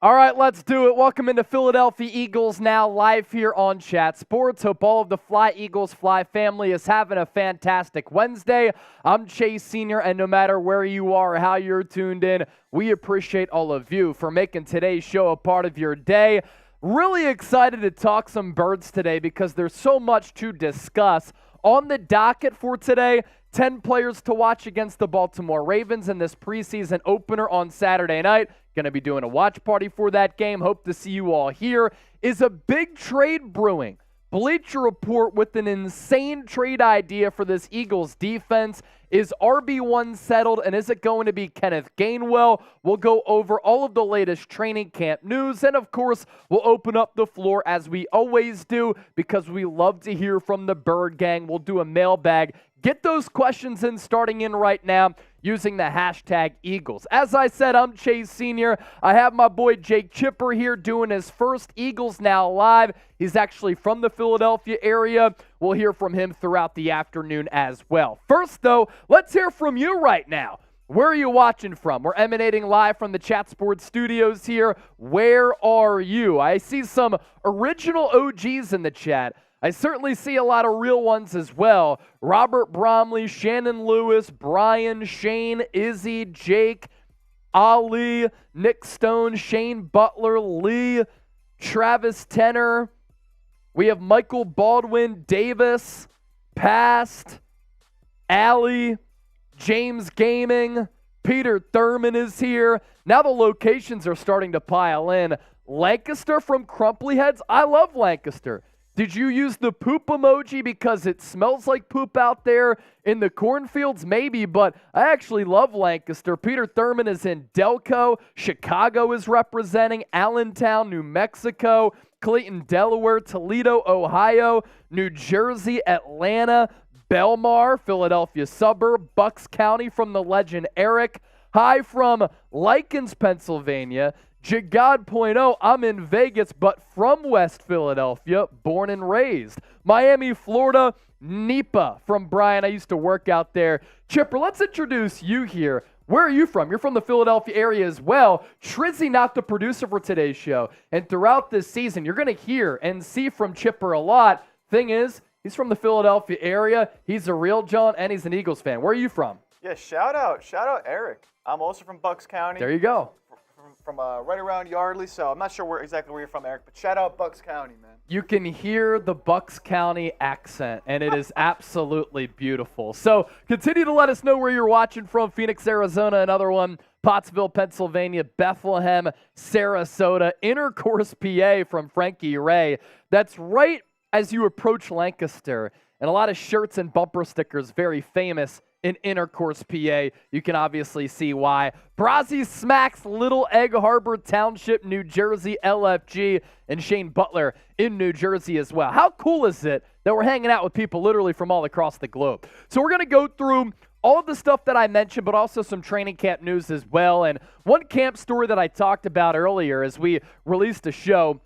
All right, let's do it. Welcome into Philadelphia Eagles Now, live here on Chat Sports. Hope all of the Fly Eagles Fly family is having a fantastic Wednesday. I'm Chase Sr., and no matter where you are or how you're tuned in, we appreciate all of you for making today's show a part of your day. Really excited to talk some birds today because there's so much to discuss. On the docket for today, 10 players to watch against the Baltimore Ravens in this preseason opener on Saturday night. Going to be doing a watch party for that game. Hope to see you all here. Is a big trade brewing. Bleacher report with an insane trade idea for this Eagles defense. Is RB1 settled, and is it going to be Kenneth Gainwell? We'll go over all of the latest training camp news, and of course, we'll open up the floor as we always do because we love to hear from the Bird Gang. We'll do a mailbag. Get those questions in starting in right now using the hashtag Eagles. As I said, I'm Chase Sr. I have my boy Jake Chipper here doing his first Eagles Now Live. He's actually from the Philadelphia area. We'll hear from him throughout the afternoon as well. First, though, let's hear from you right now. Where are you watching from? We're emanating live from the Chat Sports studios here. Where are you? I see some original OGs in the chat. I certainly see a lot of real ones as well. Robert Bromley, Shannon Lewis, Brian, Shane, Izzy, Jake, Ali, Nick Stone, Shane Butler, Lee, Travis Tenner. We have Michael Baldwin, Davis, Past, Allie, James Gaming, Peter Thurman is here. Now the locations are starting to pile in. Lancaster from Crumply Heads. I love Lancaster. Did you use the poop emoji because it smells like poop out there in the cornfields? Maybe, but I actually love Lancaster. Peter Thurman is in Delco. Chicago is representing. Allentown, New Mexico. Clayton, Delaware. Toledo, Ohio. New Jersey, Atlanta. Belmar, Philadelphia suburb. Bucks County from the legend Eric. Hi from Likens, Pennsylvania. Jagad.0, I'm in Vegas, but from West Philadelphia, born and raised. Miami, Florida, Nipa from Brian. I used to work out there. Chipper, let's introduce you here. Where are you from? You're from the Philadelphia area as well. Trizzy, not the producer for today's show. And throughout this season, you're going to hear and see from Chipper a lot. Thing is, he's from the Philadelphia area. He's a real John, and he's an Eagles fan. Where are you from? Yeah, shout out Eric. I'm also from Bucks County. There you go. From right around Yardley, so I'm not sure exactly where you're from, Eric, but shout out Bucks County, man. You can hear the Bucks County accent, and it is absolutely beautiful. So continue to let us know where you're watching from. Phoenix, Arizona, another one. Pottsville, Pennsylvania, Bethlehem, Sarasota, Intercourse, PA from Frankie Ray. That's right as you approach Lancaster, and a lot of shirts and bumper stickers, very famous in Intercourse, PA. You can obviously see why. Brazzi Smacks, Little Egg Harbor Township, New Jersey, LFG, and Shane Butler in New Jersey as well. How cool is it that we're hanging out with people literally from all across the globe? So we're going to go through all of the stuff that I mentioned, but also some training camp news as well. And one camp story that I talked about earlier as we released a show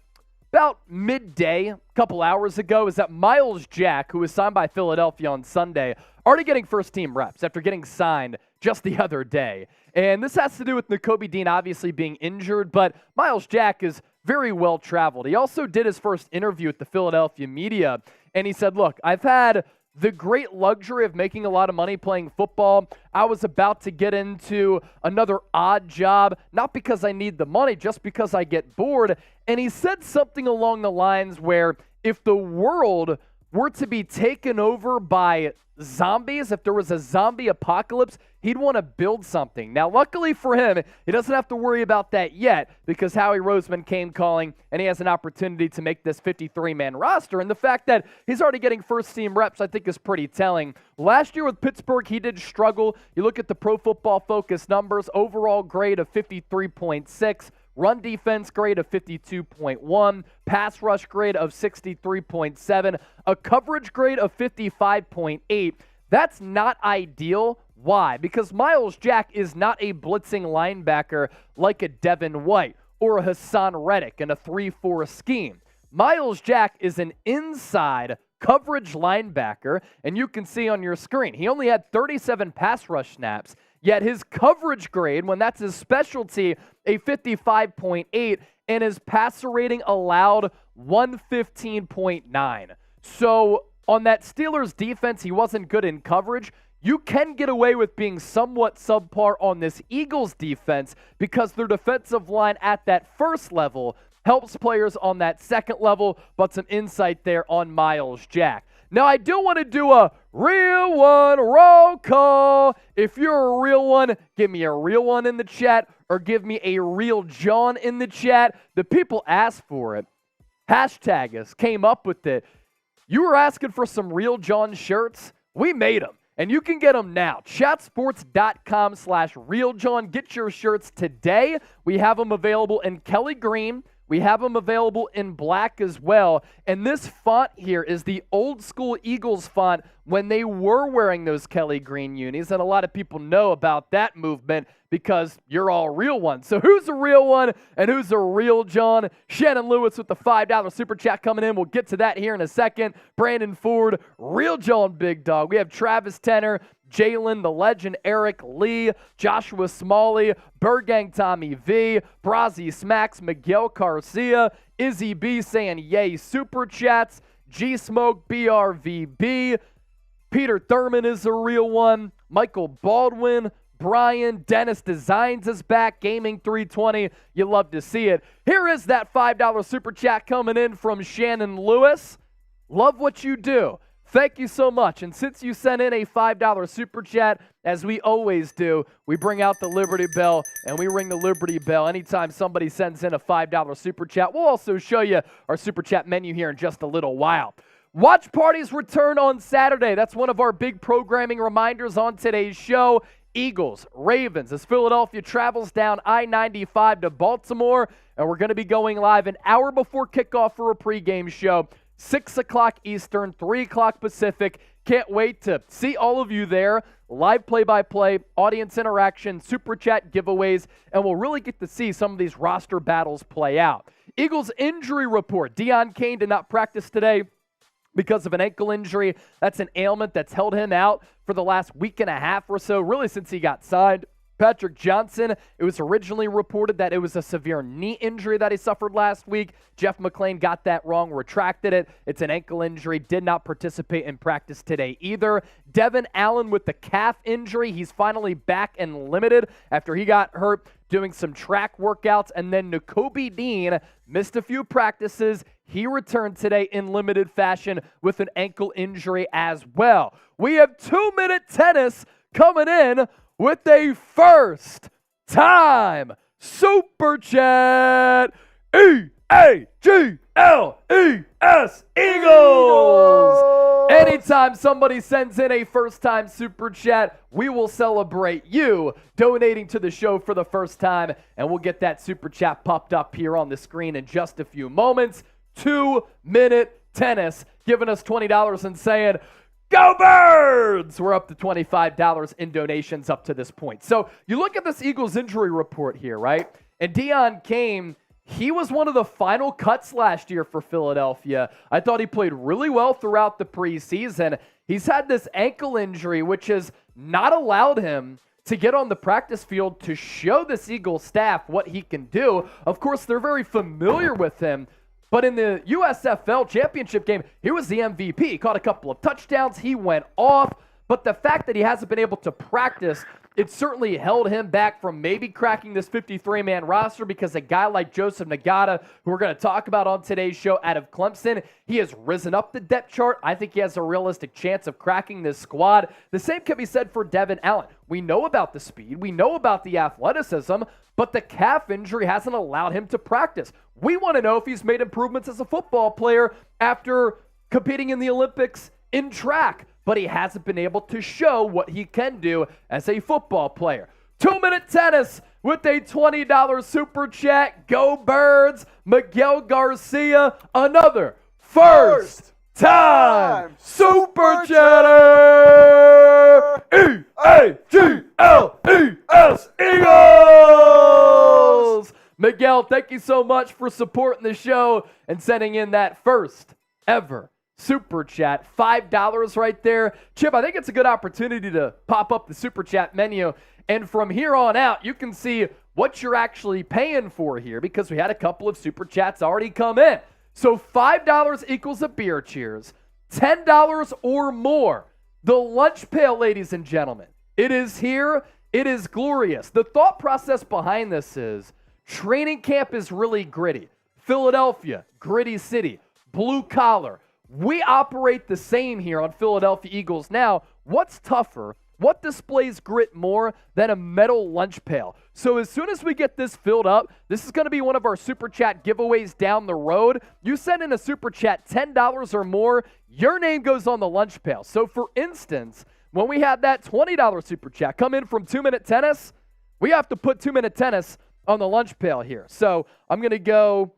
about midday, a couple hours ago, is that Miles Jack, who was signed by Philadelphia on Sunday, already getting first-team reps after getting signed just the other day. And this has to do with Nakobe Dean obviously being injured, but Miles Jack is very well-traveled. He also did his first interview with the Philadelphia media, and he said, look, I've had the great luxury of making a lot of money playing football. I was about to get into another odd job, not because I need the money, just because I get bored. And he said something along the lines where if the world were to be taken over by zombies, if there was a zombie apocalypse, he'd want to build something. Now, luckily for him, he doesn't have to worry about that yet because Howie Roseman came calling and he has an opportunity to make this 53-man roster. And the fact that he's already getting first-team reps, I think, is pretty telling. Last year with Pittsburgh, he did struggle. You look at the Pro Football Focus numbers, overall grade of 53.6, run defense grade of 52.1, pass rush grade of 63.7, a coverage grade of 55.8. That's not ideal. Why? Because Miles Jack is not a blitzing linebacker like a Devin White or a Hassan Reddick in a 3-4 scheme. Miles Jack is an inside coverage linebacker, and you can see on your screen, he only had 37 pass rush snaps yet his coverage grade, when that's his specialty, a 55.8, and his passer rating allowed 115.9. So on that Steelers defense, he wasn't good in coverage. You can get away with being somewhat subpar on this Eagles defense because their defensive line at that first level helps players on that second level, but some insight there on Myles Jack. Now, I do want to do a real one roll call. If you're a real one, give me a real one in the chat or give me a real John in the chat. The people asked for it. Hashtag us, came up with it. You were asking for some Real John shirts. We made them, and you can get them now. Chatsports.com/RealJohn. Get your shirts today. We have them available in Kelly Green. We have them available in black as well. And this font here is the old school Eagles font when they were wearing those Kelly Green unis. And a lot of people know about that movement because you're all real ones. So who's a real one and who's a real John? Shannon Lewis with the $5 super chat coming in. We'll get to that here in a second. Brandon Ford, real John Big Dog. We have Travis Tenner, Jalen, the legend, Eric Lee, Joshua Smalley, Bergang Tommy V, Brazzy Smacks, Miguel Garcia, Izzy B saying yay super chats, G Smoke BRVB, Peter Thurman is a real one, Michael Baldwin, Brian, Dennis Designs is back, Gaming 320, you love to see it. Here is that $5 super chat coming in from Shannon Lewis. Love what you do. Thank you so much. And since you sent in a $5 super chat, as we always do, we bring out the Liberty Bell and we ring the Liberty Bell anytime somebody sends in a $5 super chat. We'll also show you our super chat menu here in just a little while. Watch parties return on Saturday. That's one of our big programming reminders on today's show. Eagles, Ravens, as Philadelphia travels down I-95 to Baltimore. And we're going to be going live an hour before kickoff for a pregame show. 6 o'clock Eastern, 3 o'clock Pacific. Can't wait to see all of you there. Live play-by-play, audience interaction, super chat giveaways, and we'll really get to see some of these roster battles play out. Eagles injury report. Deon Cain did not practice today because of an ankle injury. That's an ailment that's held him out for the last week and a half or so, really since he got signed. Patrick Johnson, it was originally reported that it was a severe knee injury that he suffered last week. Jeff McClain got that wrong, retracted it. It's an ankle injury, did not participate in practice today either. Devin Allen with the calf injury, he's finally back and limited after he got hurt doing some track workouts. And then Nakobe Dean missed a few practices. He returned today in limited fashion with an ankle injury as well. We have 2-minute tennis coming in with a first-time Super Chat, E-A-G-L-E-S, Eagles! Anytime somebody sends in a first-time Super Chat, we will celebrate you donating to the show for the first time, and we'll get that Super Chat popped up here on the screen in just a few moments. 2-minute tennis, giving us $20 and saying, go Birds! We're up to $25 in donations up to this point. So you look at this Eagles injury report here, right? And Deon Cain, he was one of the final cuts last year for Philadelphia. I thought he played really well throughout the preseason. He's had this ankle injury, which has not allowed him to get on the practice field to show this Eagles staff what he can do. Of course, they're very familiar with him. But in the USFL championship game, he was the MVP. He caught a couple of touchdowns. He went off. But the fact that he hasn't been able to practice, it certainly held him back from maybe cracking this 53-man roster because a guy like Joseph Ngata, who we're going to talk about on today's show out of Clemson, he has risen up the depth chart. I think he has a realistic chance of cracking this squad. The same can be said for Devin Allen. We know about the speed. We know about the athleticism, but the calf injury hasn't allowed him to practice. We want to know if he's made improvements as a football player after competing in the Olympics in track, but he hasn't been able to show what he can do as a football player. 2-minute tennis with a $20 super chat. Go Birds! Miguel Garcia, another first time super chatter! E-A-G-L-E-S Eagles! Miguel, thank you so much for supporting the show and sending in that first ever Super Chat, $5 right there. Chip, I think it's a good opportunity to pop up the Super Chat menu. And from here on out, you can see what you're actually paying for here because we had a couple of Super Chats already come in. So $5 equals a beer cheers. $10 or more. The lunch pail, ladies and gentlemen. It is here. It is glorious. The thought process behind this is training camp is really gritty. Philadelphia, gritty city, blue collar. We operate the same here on Philadelphia Eagles Now. What's tougher? What displays grit more than a metal lunch pail? So as soon as we get this filled up, this is going to be one of our Super Chat giveaways down the road. You send in a Super Chat $10 or more, your name goes on the lunch pail. So for instance, when we had that $20 Super Chat come in from 2 Minute Tennis, we have to put 2 Minute Tennis on the lunch pail here. So I'm going to go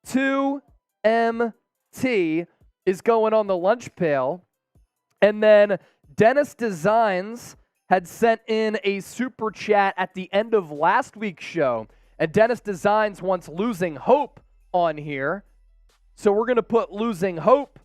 2MT is going on the lunch pail. And then Dennis Designs had sent in a Super Chat at the end of last week's show. And Dennis Designs wants Losing Hope on here. So we're going to put Losing Hope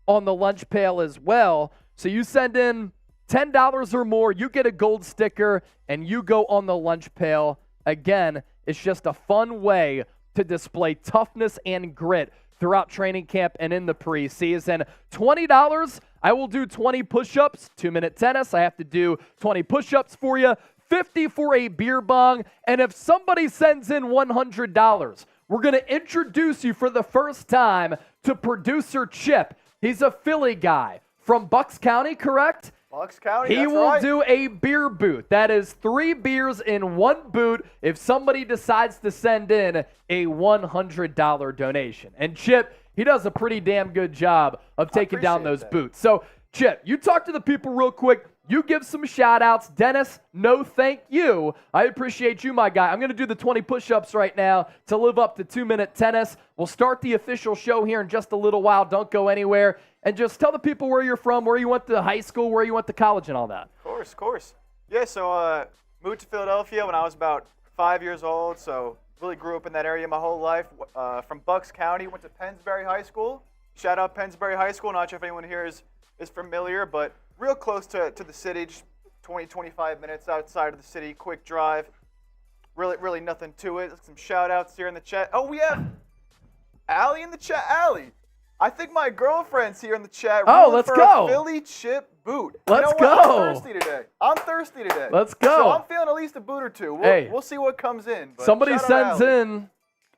on the lunch pail as well. So you send in $10 or more, you get a gold sticker, and you go on the lunch pail. Again, it's just a fun way to display toughness and grit throughout training camp and in the preseason. $20, I will do 20 push-ups, 2 Minute Tennis. I have to do 20 push-ups for you, 50 for a beer bong. And if somebody sends in $100, we're going to introduce you for the first time to producer Chip. He's a Philly guy from Bucks County, correct? Bucks County, He will do a beer boot. That is 3 beers in 1 boot if somebody decides to send in a $100 donation. And Chip, he does a pretty damn good job of taking down those boots. So, Chip, you talk to the people real quick. You give some shout-outs. Dennis, no thank you. I appreciate you, my guy. I'm going to do the 20 push-ups right now to live up to 2 Minute Tennis. We'll start the official show here in just a little while. Don't go anywhere. And just tell the people where you're from, where you went to high school, where you went to college and all that. Of course. Yeah, so moved to Philadelphia when I was about 5 years old, so really grew up in that area my whole life. From Bucks County, went to Pennsbury High School. Shout out Pennsbury High School. Not sure if anyone here is familiar, but real close to the city, just 20, 25 minutes outside of the city, quick drive. Really nothing to it. Some shout outs here in the chat. Oh, we have Allie in the chat. Allie, I think my girlfriend's here in the chat. Oh, let's go. A Philly Chip boot. Let's you know what? go. I'm thirsty today. Let's go. So I'm feeling at least a boot or two. We'll see what comes in. But somebody sends in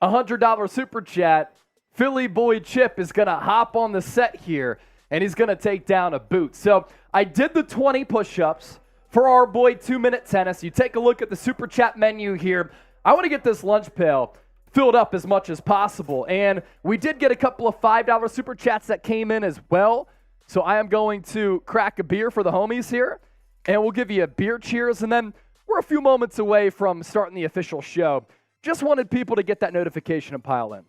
a $100 Super Chat. Philly boy Chip is going to hop on the set here, and he's going to take down a boot. So I did the 20 push-ups for our boy 2 Minute Tennis. You take a look at the Super Chat menu here. I want to get this lunch pail filled up as much as possible. And we did get a couple of $5 Super Chats that came in as well. So I am going to crack a beer for the homies here, and we'll give you a beer cheers. And then we're a few moments away from starting the official show. Just wanted people to get that notification and pile in.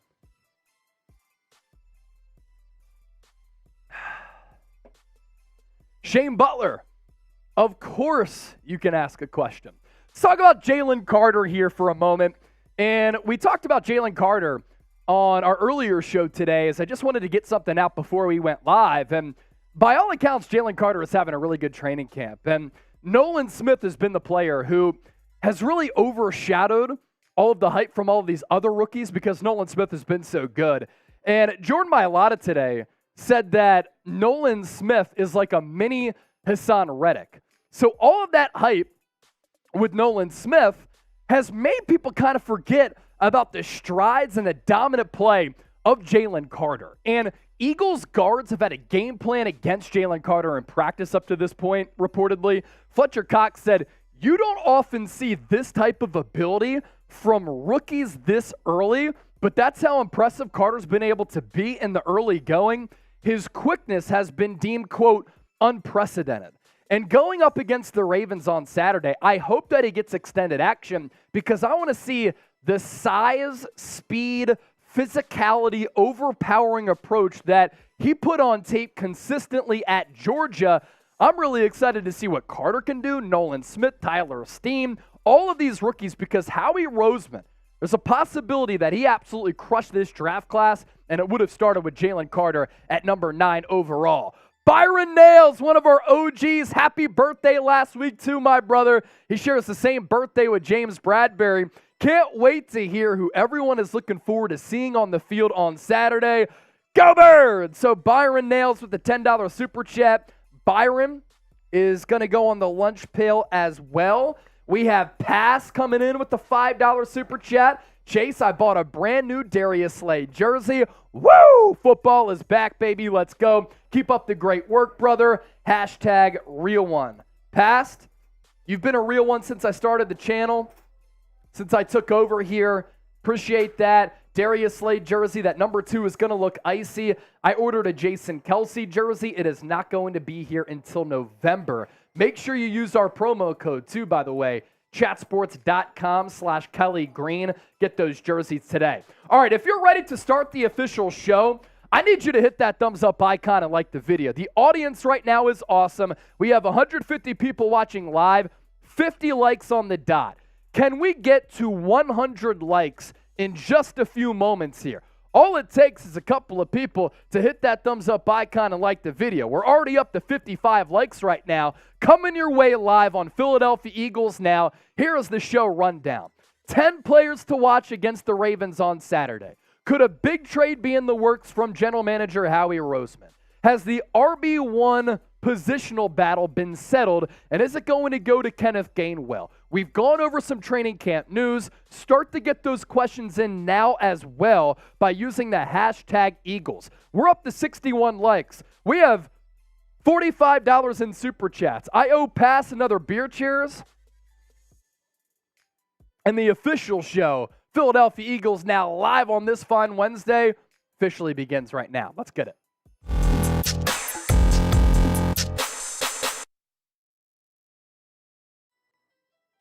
Shane Butler, of course you can ask a question. Let's talk about Jalen Carter here for a moment. And we talked about Jalen Carter on our earlier show today, as I just wanted to get something out before we went live. And by all accounts, Jalen Carter is having a really good training camp. And Nolan Smith has been the player who has really overshadowed all of the hype from all of these other rookies because Nolan Smith has been so good. And Jordan Mailata today said that Nolan Smith is like a mini Hassan Reddick. So all of that hype with Nolan Smith has made people kind of forget about the strides and the dominant play of Jalen Carter. And Eagles guards have had a game plan against Jalen Carter in practice up to this point, reportedly. Fletcher Cox said, you don't often see this type of ability from rookies this early, but that's how impressive Carter's been able to be in the early going. His quickness has been deemed, quote, unprecedented. And going up against the Ravens on Saturday, I hope that he gets extended action because I want to see the size, speed, physicality, overpowering approach that he put on tape consistently at Georgia. I'm really excited to see what Carter can do, Nolan Smith, Tyler Steen, all of these rookies, because Howie Roseman There's a possibility that he absolutely crushed this draft class, and it would have started with Jalen Carter at number 9 overall. Byron Nails, one of our OGs. Happy birthday last week to my brother. He shares the same birthday with James Bradbury. Can't wait to hear who everyone is looking forward to seeing on the field on Saturday. Go Birds! So Byron Nails with the $10 super chat. Byron is going to go on the lunch pail as well. We have Pass coming in with the $5 super chat. Chase, I bought a brand new Darius Slay jersey. Woo! Football is back, baby. Let's go. Keep up the great work, brother. Hashtag real one. Past, you've been a real one since I started the channel, since I took over here. Appreciate that. Darius Slay jersey, that number 2 is going to look icy. I ordered a Jason Kelce jersey. It is not going to be here until November. Make sure you use our promo code too, by the way. chatsports.com/Kelee Green. Get those jerseys today. All right, if you're ready to start the official show, I need you to hit that thumbs up icon and like the video. The audience right now is awesome. We have 150 people watching live, 50 likes on the dot. Can we get to 100 likes in just a few moments here? All it takes is a couple of people to hit that thumbs up icon and like the video. We're already up to 55 likes right now. Coming your way live on Philadelphia Eagles Now. Here is the show rundown. 10 players to watch against the Ravens on Saturday. Could a big trade be in the works from general manager Howie Roseman? Has the RB1 positional battle been settled, and is it going to go to Kenneth Gainwell? We've gone over some training camp news. Start to get those questions in now as well by using the hashtag Eagles. We're up to 61 likes. We have $45 in super chats. I owe Pass another beer cheers. And the official show, Philadelphia Eagles Now, live on this fine Wednesday, officially begins right now. Let's get it.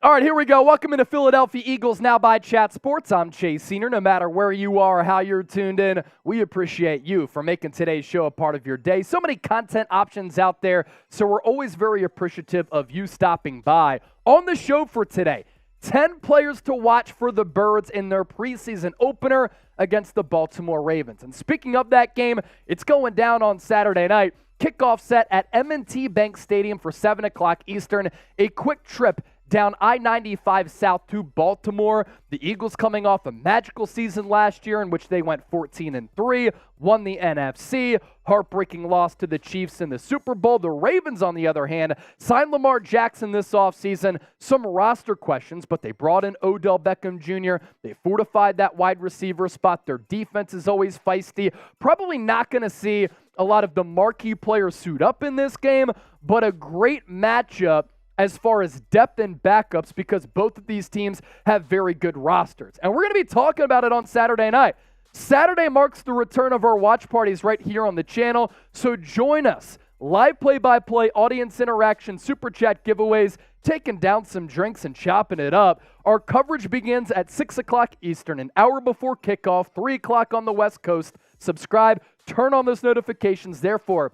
All right, here we go. Welcome into Philadelphia Eagles Now by Chat Sports. I'm Chase Senior. No matter where you are or how you're tuned in, we appreciate you for making today's show a part of your day. So many content options out there, so we're always very appreciative of you stopping by. On the show for today, 10 players to watch for the Birds in their preseason opener against the Baltimore Ravens. And speaking of that game, it's going down on Saturday night. Kickoff set at M&T Bank Stadium for 7 o'clock Eastern. A quick trip down I-95 south to Baltimore. The Eagles coming off a magical season last year in which they went 14-3, won the NFC, heartbreaking loss to the Chiefs in the Super Bowl. The Ravens, on the other hand, signed Lamar Jackson this offseason. Some roster questions, but they brought in Odell Beckham Jr. They fortified that wide receiver spot. Their defense is always feisty. Probably not going to see a lot of the marquee players suit up in this game, but a great matchup as far as depth and backups because both of these teams have very good rosters. And we're going to be talking about it on Saturday night. Saturday marks the return of our watch parties right here on the channel, so join us. Live play-by-play, audience interaction, super chat giveaways, taking down some drinks and chopping it up. Our coverage begins at 6 o'clock Eastern, an hour before kickoff, 3 o'clock on the West Coast. Subscribe, turn on those notifications. Therefore,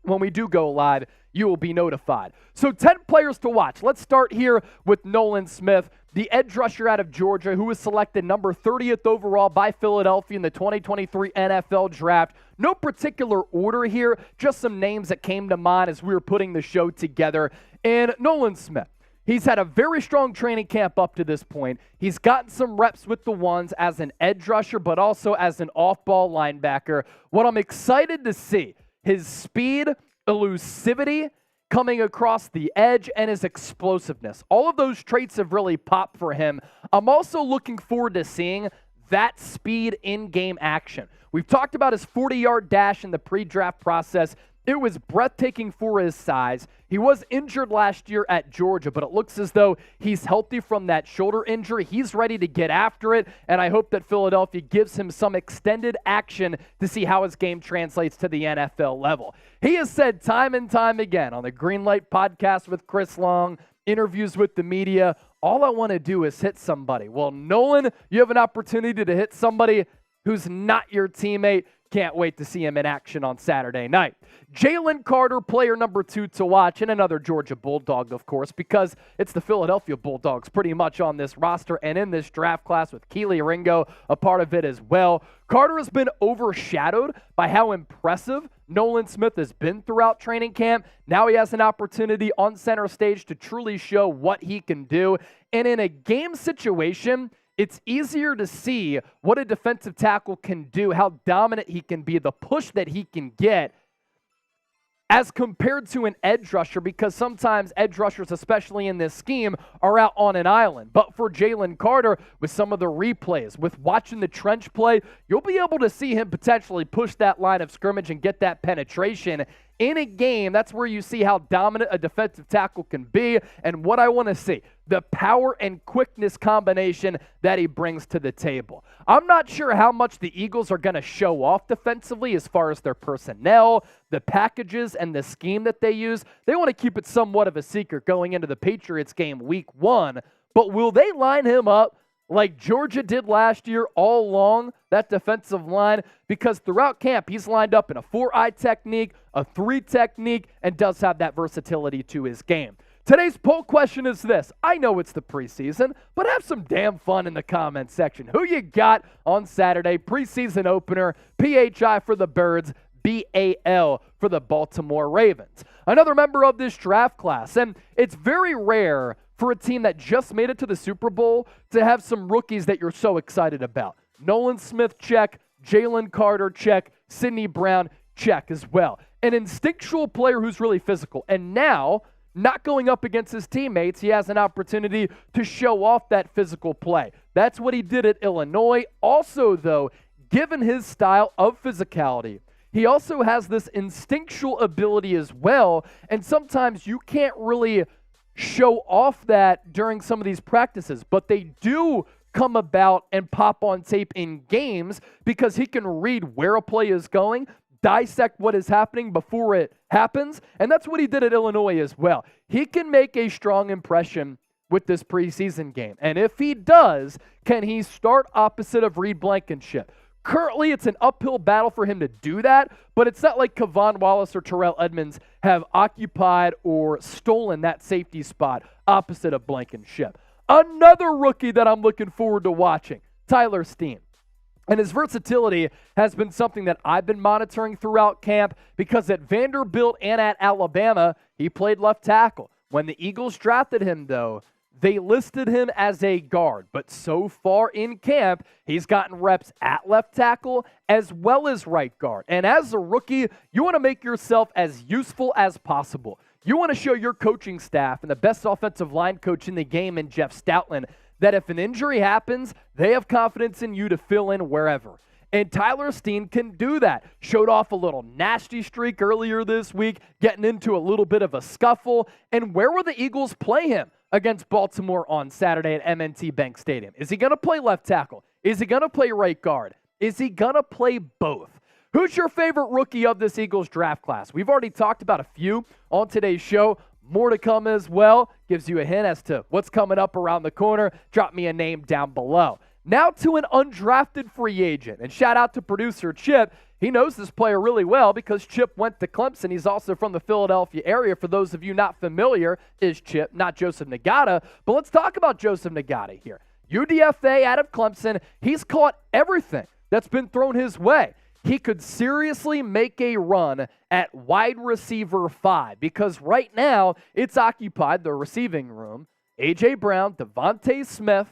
when we do go live, you will be notified. So 10 players to watch. Let's start here with Nolan Smith, the edge rusher out of Georgia, who was selected number 30th overall by Philadelphia in the 2023 NFL Draft. No particular order here, just some names that came to mind as we were putting the show together. And Nolan Smith, he's had a very strong training camp up to this point. He's gotten some reps with the ones as an edge rusher, but also as an off-ball linebacker. What I'm excited to see, his speed, elusivity, coming across the edge, and his explosiveness. All of those traits have really popped for him. I'm also looking forward to seeing that speed in game action. We've talked about his 40-yard dash in the pre-draft process. It was breathtaking for his size. He was injured last year at Georgia, but it looks as though he's healthy from that shoulder injury. He's ready to get after it, and I hope that Philadelphia gives him some extended action to see how his game translates to the NFL level. He has said time and time again on the Greenlight podcast with Chris Long, interviews with the media, all I want to do is hit somebody. Well, Nolan, you have an opportunity to hit somebody who's not your teammate. Can't wait to see him in action on Saturday night. Jalen Carter, player number 2 to watch, and another Georgia Bulldog, of course, because it's the Philadelphia Bulldogs pretty much on this roster and in this draft class with Kelee Ringo a part of it as well. Carter has been overshadowed by how impressive Nolan Smith has been throughout training camp. Now he has an opportunity on center stage to truly show what he can do. And in a game situation, it's easier to see what a defensive tackle can do, how dominant he can be, the push that he can get as compared to an edge rusher, because sometimes edge rushers, especially in this scheme, are out on an island. But for Jalen Carter, with some of the replays, with watching the trench play, you'll be able to see him potentially push that line of scrimmage and get that penetration. In a game, that's where you see how dominant a defensive tackle can be, and what I want to see, the power and quickness combination that he brings to the table. I'm not sure how much the Eagles are going to show off defensively as far as their personnel, the packages, and the scheme that they use. They want to keep it somewhat of a secret going into the Patriots game week 1, but will they line him up like Georgia did last year all along, that defensive line? Because throughout camp, he's lined up in a 4-eye technique, a 3 technique, and does have that versatility to his game. Today's poll question is this. I know it's the preseason, but have some damn fun in the comment section. Who you got on Saturday? Preseason opener, PHI for the Birds, BAL for the Baltimore Ravens. Another member of this draft class, and it's very rare for a team that just made it to the Super Bowl to have some rookies that you're so excited about. Nolan Smith, check. Jalen Carter, check. Sidney Brown, check as well. An instinctual player who's really physical. And now, not going up against his teammates, he has an opportunity to show off that physical play. That's what he did at Illinois. Also, though, given his style of physicality, he also has this instinctual ability as well. And sometimes you can't really show off that during some of these practices, but they do come about and pop on tape in games because he can read where a play is going, dissect what is happening before it happens, and that's what he did at Illinois as well. He can make a strong impression with this preseason game, and if he does, can he start opposite of Reed Blankenship? Currently, it's an uphill battle for him to do that, but it's not like Kevon Wallace or Terrell Edmonds have occupied or stolen that safety spot opposite of Blankenship. Another rookie that I'm looking forward to watching, Tyler Steen. And his versatility has been something that I've been monitoring throughout camp because at Vanderbilt and at Alabama, he played left tackle. When the Eagles drafted him, though, they listed him as a guard, but so far in camp, he's gotten reps at left tackle as well as right guard. And as a rookie, you want to make yourself as useful as possible. You want to show your coaching staff and the best offensive line coach in the game in Jeff Stoutland that if an injury happens, they have confidence in you to fill in wherever. And Tyler Steen can do that. Showed off a little nasty streak earlier this week, getting into a little bit of a scuffle. And where will the Eagles play him against Baltimore on Saturday at M&T Bank Stadium? Is he going to play left tackle? Is he going to play right guard? Is he going to play both? Who's your favorite rookie of this Eagles draft class? We've already talked about a few on today's show. More to come as well. Gives you a hint as to what's coming up around the corner. Drop me a name down below. Now to an undrafted free agent. And shout out to producer Chip. He knows this player really well because Chip went to Clemson. He's also from the Philadelphia area. For those of you not familiar, is Chip, not Joseph Ngata. But let's talk about Joseph Ngata here. UDFA out of Clemson. He's caught everything that's been thrown his way. He could seriously make a run at wide receiver 5 because right now it's occupied, the receiving room, A.J. Brown, Devontae Smith,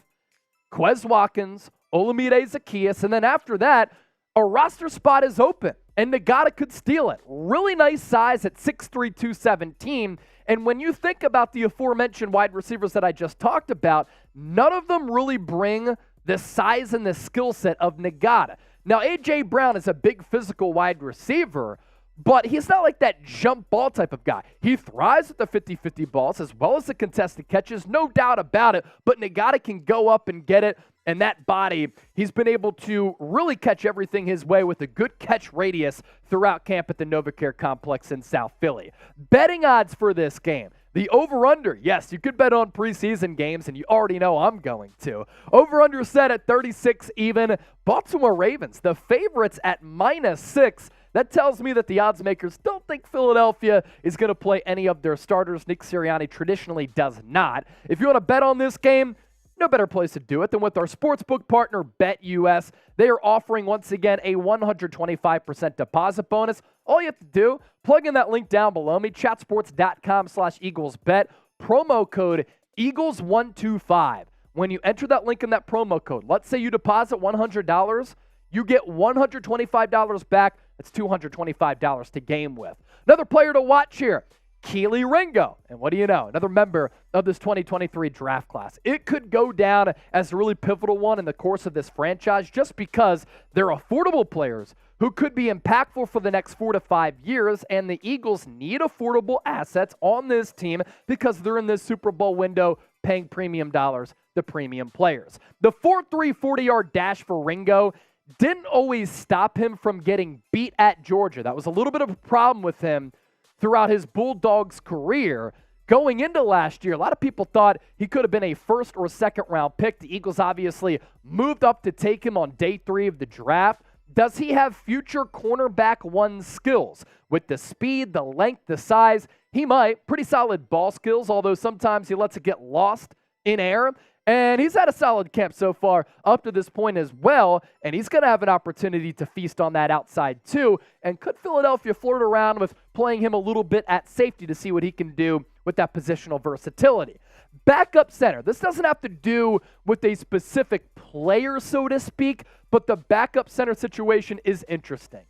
Quez Watkins, Olamide Zaccheaus, and then after that, a roster spot is open, and Ngata could steal it. Really nice size at 6'3", 217, and when you think about the aforementioned wide receivers that I just talked about, none of them really bring the size and the skill set of Ngata. Now, A.J. Brown is a big physical wide receiver, but he's not like that jump ball type of guy. He thrives with the 50-50 balls as well as the contested catches, no doubt about it, but Ngata can go up and get it, and that body, he's been able to really catch everything his way with a good catch radius throughout camp at the NovaCare Complex in South Philly. Betting odds for this game. The over-under, yes, you could bet on preseason games, and you already know I'm going to. Over-under set at 36 even. Baltimore Ravens, the favorites at -6. That tells me that the odds makers don't think Philadelphia is going to play any of their starters. Nick Sirianni traditionally does not. If you want to bet on this game, no better place to do it than with our sportsbook partner, BetUS. They are offering, once again, a 125% deposit bonus. All you have to do, plug in that link down below me, chatsports.com/EaglesBet, promo code EAGLES125. When you enter that link in that promo code, let's say you deposit $100, you get $125 back. That's $225 to game with. Another player to watch here, Kelee Ringo. And what do you know? Another member of this 2023 draft class. It could go down as a really pivotal one in the course of this franchise just because they're affordable players who could be impactful for the next 4 to 5 years, and the Eagles need affordable assets on this team because they're in this Super Bowl window paying premium dollars to premium players. The 4.3 40-yard dash for Ringo didn't always stop him from getting beat at Georgia. That was a little bit of a problem with him throughout his Bulldogs career. Going into last year, a lot of people thought he could have been a first or second round pick. The Eagles obviously moved up to take him on day 3 of the draft. Does he have future cornerback 1 skills? With the speed, the length, the size, he might. Pretty solid ball skills, although sometimes he lets it get lost in air. And he's had a solid camp so far up to this point as well, and he's going to have an opportunity to feast on that outside too. And could Philadelphia flirt around with playing him a little bit at safety to see what he can do with that positional versatility? Backup center. This doesn't have to do with a specific player, so to speak, but the backup center situation is interesting.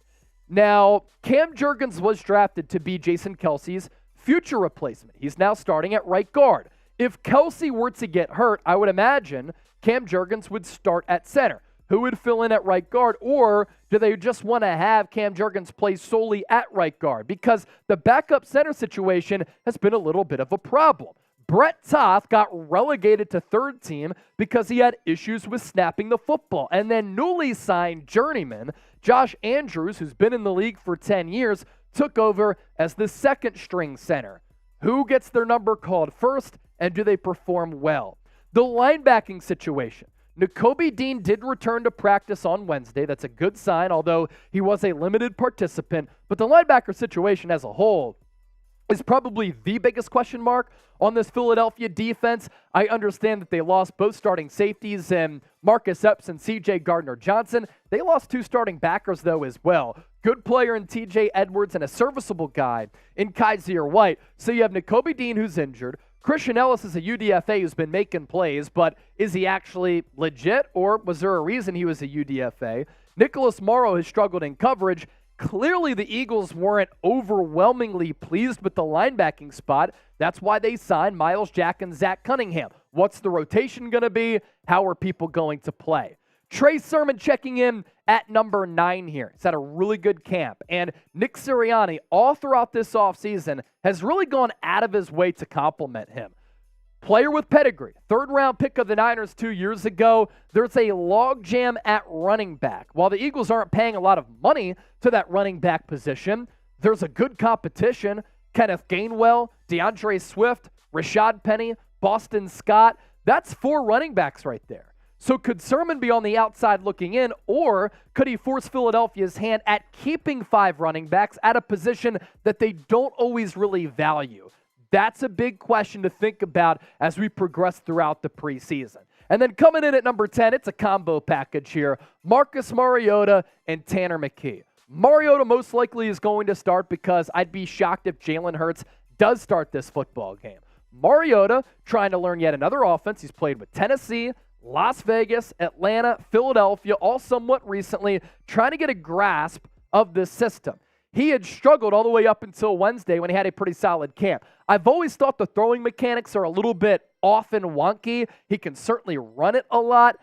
Now, Cam Jurgens was drafted to be Jason Kelce's future replacement. He's now starting at right guard. If Kelce were to get hurt, I would imagine Cam Jurgens would start at center. Who would fill in at right guard? Or do they just want to have Cam Jurgens play solely at right guard? Because the backup center situation has been a little bit of a problem. Brett Toth got relegated to third team because he had issues with snapping the football. And then newly signed journeyman Josh Andrews, who's been in the league for 10 years, took over as the second string center. Who gets their number called first? And do they perform well? The linebacking situation. Nakobe Dean did return to practice on Wednesday. That's a good sign, although he was a limited participant. But the linebacker situation as a whole is probably the biggest question mark on this Philadelphia defense. I understand that they lost both starting safeties and Marcus Epps and C.J. Gardner-Johnson. They lost 2 starting backers, though, as well. Good player in T.J. Edwards and a serviceable guy in Kaiser White. So you have Nakobe Dean, who's injured. Christian Ellis is a UDFA who's been making plays, but is he actually legit, or was there a reason he was a UDFA? Nicholas Morrow has struggled in coverage. Clearly, the Eagles weren't overwhelmingly pleased with the linebacking spot. That's why they signed Miles Jack and Zach Cunningham. What's the rotation going to be? How are people going to play? Trey Sermon checking in at number 9 here. He's had a really good camp. And Nick Sirianni, all throughout this offseason, has really gone out of his way to compliment him. Player with pedigree. 3rd-round pick of the Niners 2 years ago. There's a logjam at running back. While the Eagles aren't paying a lot of money to that running back position, there's a good competition. Kenneth Gainwell, DeAndre Swift, Rashad Penny, Boston Scott. That's 4 running backs right there. So could Sermon be on the outside looking in, or could he force Philadelphia's hand at keeping 5 running backs at a position that they don't always really value? That's a big question to think about as we progress throughout the preseason. And then coming in at number 10, it's a combo package here. Marcus Mariota and Tanner McKee. Mariota most likely is going to start because I'd be shocked if Jalen Hurts does start this football game. Mariota trying to learn yet another offense. He's played with Tennessee, Las Vegas, Atlanta, Philadelphia, all somewhat recently, trying to get a grasp of this system. He had struggled all the way up until Wednesday when he had a pretty solid camp. I've always thought the throwing mechanics are a little bit off and wonky. He can certainly run it a lot.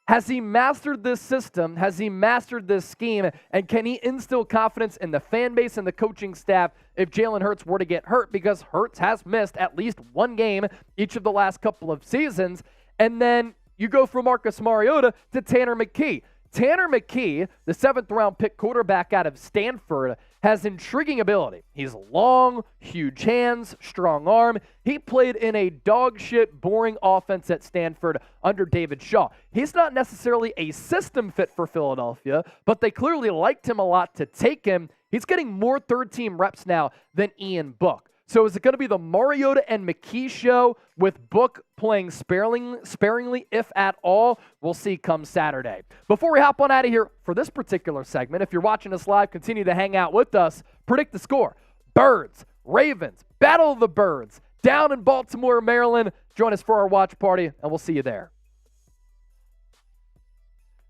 Has he mastered this system? Has he mastered this scheme? And can he instill confidence in the fan base and the coaching staff if Jalen Hurts were to get hurt? Because Hurts has missed at least one game each of the last couple of seasons. And then you go from Marcus Mariota to Tanner McKee. Tanner McKee, the 7th-round pick quarterback out of Stanford, has intriguing ability. He's long, huge hands, strong arm. He played in a dog-shit, boring offense at Stanford under David Shaw. He's not necessarily a system fit for Philadelphia, but they clearly liked him a lot to take him. He's getting more third-team reps now than Ian Book. So is it going to be the Mariota and McKee show with Book playing sparingly, if at all? We'll see come Saturday. Before we hop on out of here for this particular segment, if you're watching us live, continue to hang out with us. Predict the score. Birds, Ravens, Battle of the Birds, down in Baltimore, Maryland. Join us for our watch party, and we'll see you there.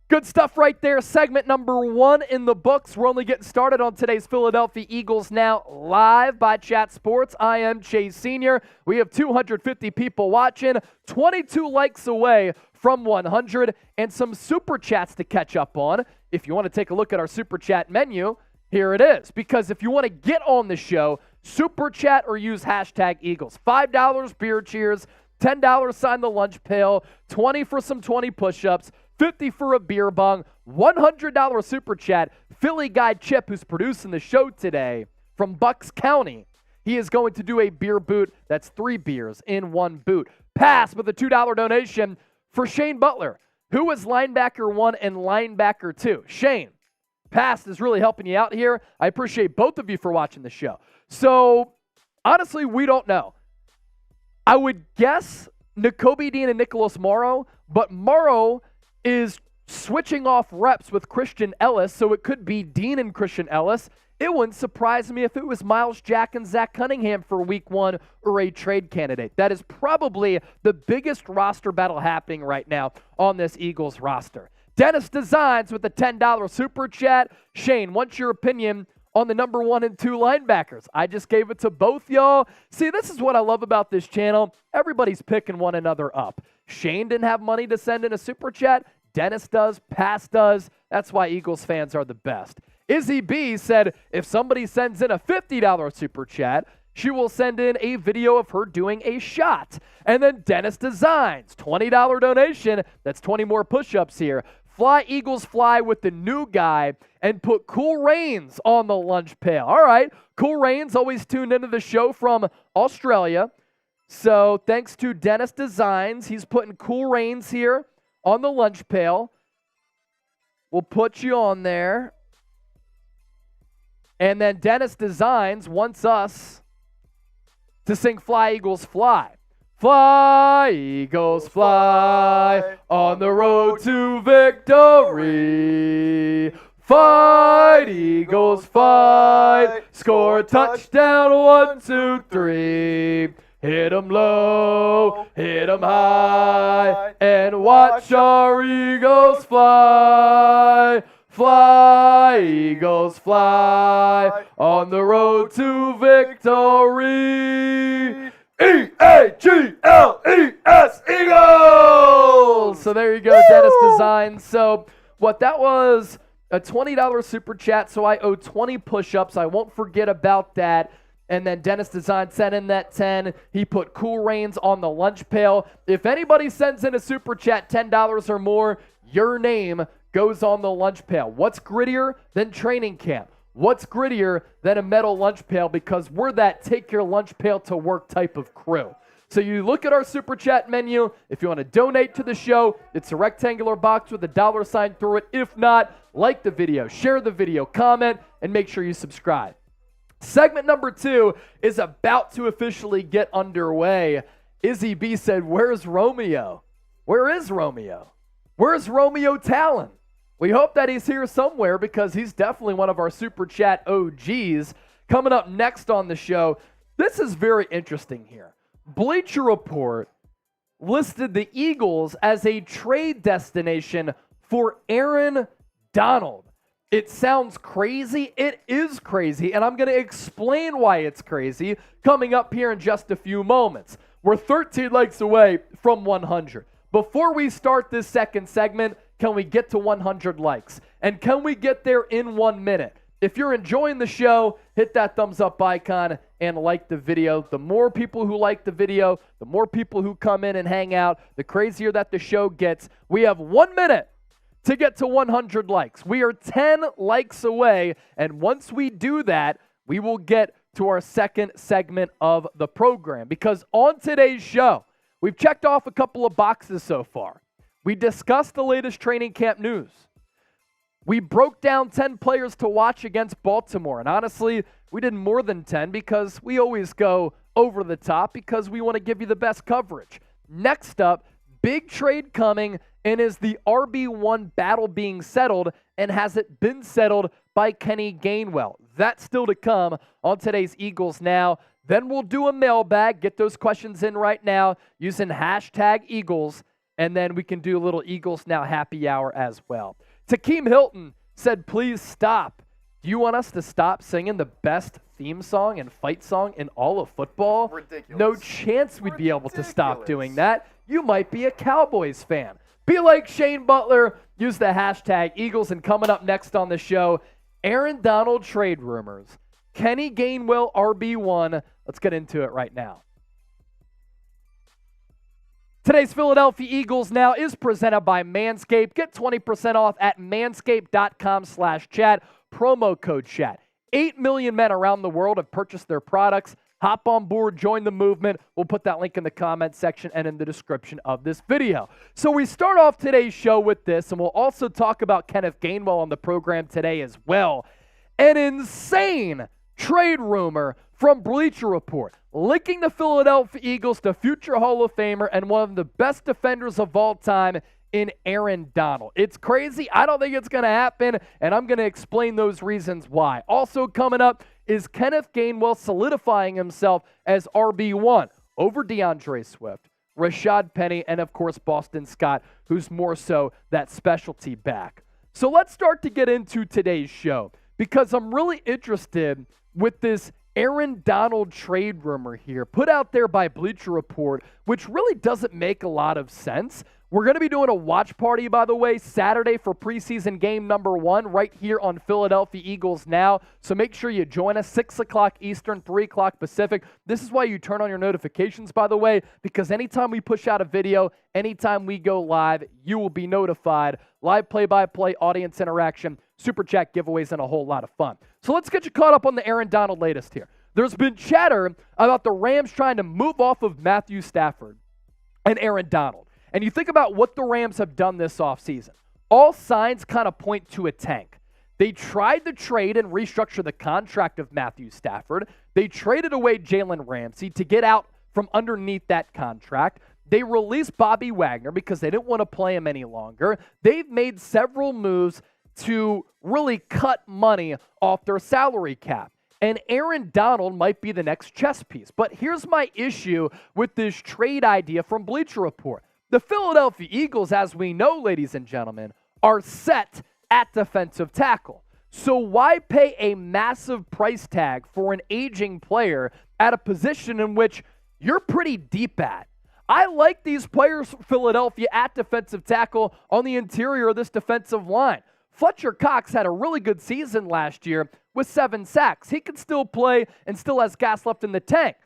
Good stuff right there. Segment number 1 in the books. We're only getting started on today's Philadelphia Eagles Now live by Chat Sports. I am Chase Senior. We have 250 people watching, 22 likes away from 100, and some super chats to catch up on. If you want to take a look at our super chat menu, here it is. Because if you want to get on the show, super chat or use hashtag Eagles. $5 beer cheers, $10 sign the lunch pail, $20 for some 20 push-ups, $50 for a beer bong, $100 super chat. Philly guy Chip, who's producing the show today from Bucks County, he is going to do a beer boot. That's 3 beers in 1 boot. Pass with a $2 donation for Shane Butler, who was linebacker 1 and linebacker 2. Shane, Pass is really helping you out here. I appreciate both of you for watching the show. So, honestly, we don't know. I would guess Nakobe Dean and Nicholas Morrow, but Morrow is switching off reps with Christian Ellis, so it could be Dean and Christian Ellis. It wouldn't surprise me if it was Miles Jack and Zach Cunningham for week 1 or a trade candidate. That is probably the biggest roster battle happening right now on this Eagles roster. Dennis Designs with a $10 super chat. Shane, what's your opinion on the number 1 and 2 linebackers? I just gave it to both y'all. See, this is what I love about this channel. Everybody's picking one another up. Shane didn't have money to send in a super chat. Dennis does. Pass does. That's why Eagles fans are the best. Izzy B said if somebody sends in a $50 super chat, she will send in a video of her doing a shot. And then Dennis Designs, $20 donation. That's 20 more push-ups here. Fly Eagles fly with the new guy and put Cool Rains on the lunch pail. All right, Cool Rains always tuned into the show from Australia. So thanks to Dennis Designs, he's putting Cool Rains here on the lunch pail. We'll put you on there. And then Dennis Designs wants us to sing Fly Eagles Fly. Fly, Eagles, fly, on the road to victory. Fight, Eagles, fight, score a touchdown, 1, 2, 3. Hit 'em low, hit 'em high, and watch our Eagles fly. Fly, Eagles, fly, on the road to victory. E-A-G-L-E-S, Eagles! So there you go, Dennis Designs. So what that was, a $20 super chat, so I owe 20 push-ups. I won't forget about that. And then Dennis Design sent in that 10. He put Cool Rains on the lunch pail. If anybody sends in a super chat, $10 or more, your name goes on the lunch pail. What's grittier than training camp? What's grittier than a metal lunch pail? Because we're that take your lunch pail to work type of crew. So you look at our super chat menu. If you want to donate to the show, it's a rectangular box with a $sign through it. If not, like the video, share the video, comment, and make sure you subscribe. Segment number 2 is about to officially get underway. Izzy B said, where's Romeo? Where is Romeo? Where's Romeo Talon? We hope that he's here somewhere because he's definitely one of our super chat OGs. Coming up next on the show, this is very interesting here. Bleacher Report listed the Eagles as a trade destination for Aaron Donald. It sounds crazy. It is crazy, and I'm going to explain why it's crazy coming up here in just a few moments. We're 13 likes away from 100. Before we start this second segment, can we get to 100 likes? And can we get there in 1 minute? If you're enjoying the show, hit that thumbs up icon and like the video. The more people who like the video, the more people who come in and hang out, the crazier that the show gets. We have 1 minute to get to 100 likes. We are 10 likes away, and once we do that, we will get to our second segment of the program. Because on today's show, we've checked off a couple of boxes so far. We discussed the latest training camp news. We broke down 10 players to watch against Baltimore. And honestly, we did more than 10 because we always go over the top because we want to give you the best coverage. Next up, big trade coming, and is the RB1 battle being settled, and has it been settled by Kenneth Gainwell? That's still to come on today's Eagles Now. Then we'll do a mailbag, get those questions in right now using hashtag Eagles, and then we can do a little Eagles Now happy hour as well. Takeem Hilton said, please stop. Do you want us to stop singing the best theme song and fight song in all of football? Ridiculous. No chance we'd be able to stop doing that. You might be a Cowboys fan. Be like Shane Butler. Use the hashtag Eagles. And coming up next on the show, Aaron Donald trade rumors. Kenneth Gainwell RB1. Let's get into it right now. Today's Philadelphia Eagles Now is presented by Manscaped. Get 20% off at manscaped.com/chat. Promo code chat. 8 million men around the world have purchased their products. Hop on board, join the movement. We'll put that link in the comment section and in the description of this video. So we start off today's show with this, and we'll also talk about Kenneth Gainwell on the program today as well. An insane trade rumor from Bleacher Report, linking the Philadelphia Eagles to future Hall of Famer and one of the best defenders of all time in Aaron Donald. It's crazy. I don't think it's going to happen, and I'm going to explain those reasons why. Also coming up is Kenneth Gainwell solidifying himself as RB1 over DeAndre Swift, Rashad Penny, and of course Boston Scott, who's more so that specialty back. So let's start to get into today's show, because I'm really interested with this Aaron Donald trade rumor here put out there by Bleacher Report, which really doesn't make a lot of sense. We're going to be doing a watch party, by the way, Saturday for preseason game number 1 right here on Philadelphia Eagles Now. So make sure you join us, 6 o'clock Eastern, 3 o'clock Pacific. This is why you turn on your notifications, by the way, because anytime we push out a video, anytime we go live, you will be notified. Live play-by-play, audience interaction, super chat giveaways, and a whole lot of fun. So let's get you caught up on the Aaron Donald latest here. There's been chatter about the Rams trying to move off of Matthew Stafford and Aaron Donald. And you think about what the Rams have done this offseason. All signs kind of point to a tank. They tried to trade and restructure the contract of Matthew Stafford. They traded away Jalen Ramsey to get out from underneath that contract. They released Bobby Wagner because they didn't want to play him any longer. They've made several moves to really cut money off their salary cap. And Aaron Donald might be the next chess piece. But here's my issue with this trade idea from Bleacher Report. The Philadelphia Eagles, as we know, ladies and gentlemen, are set at defensive tackle. So why pay a massive price tag for an aging player at a position in which you're pretty deep at? I like these players from Philadelphia at defensive tackle on the interior of this defensive line. Fletcher Cox had a really good season last year with 7 sacks. He can still play and still has gas left in the tank.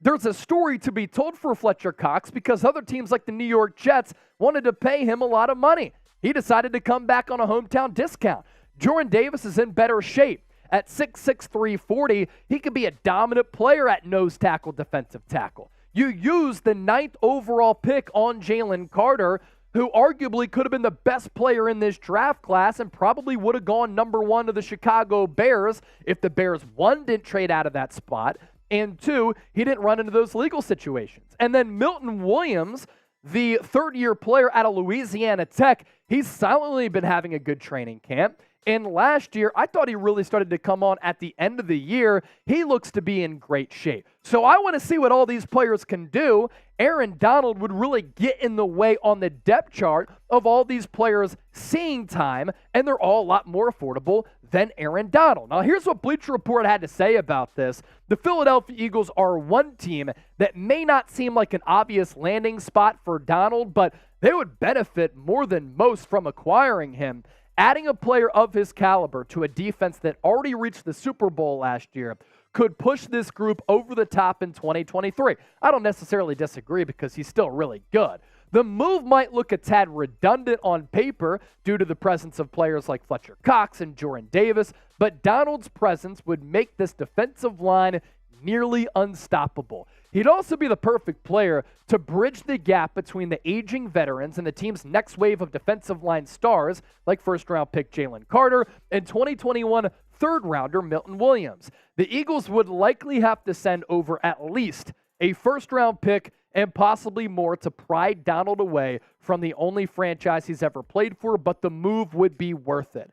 There's a story to be told for Fletcher Cox because other teams like the New York Jets wanted to pay him a lot of money. He decided to come back on a hometown discount. Jordan Davis is in better shape. At 6'6", 340, he could be a dominant player at nose tackle, defensive tackle. You use the 9th overall pick on Jalen Carter, who arguably could have been the best player in this draft class and probably would have gone number 1 to the Chicago Bears if the Bears, 1, didn't trade out of that spot, and 2, he didn't run into those legal situations. And then Milton Williams, the third-year player out of Louisiana Tech, he's silently been having a good training camp. And last year, I thought he really started to come on at the end of the year. He looks to be in great shape. So I want to see what all these players can do. Aaron Donald would really get in the way on the depth chart of all these players seeing time, and they're all a lot more affordable than Aaron Donald. Now, here's what Bleacher Report had to say about this. The Philadelphia Eagles are one team that may not seem like an obvious landing spot for Donald, but they would benefit more than most from acquiring him. Adding a player of his caliber to a defense that already reached the Super Bowl last year could push this group over the top in 2023. I don't necessarily disagree because he's still really good. The move might look a tad redundant on paper due to the presence of players like Fletcher Cox and Jordan Davis, but Donald's presence would make this defensive line nearly unstoppable. He'd also be the perfect player to bridge the gap between the aging veterans and the team's next wave of defensive line stars like first-round pick Jalen Carter and 2021 third-rounder Milton Williams. The Eagles would likely have to send over at least a first-round pick and possibly more to pry Donald away from the only franchise he's ever played for, but the move would be worth it.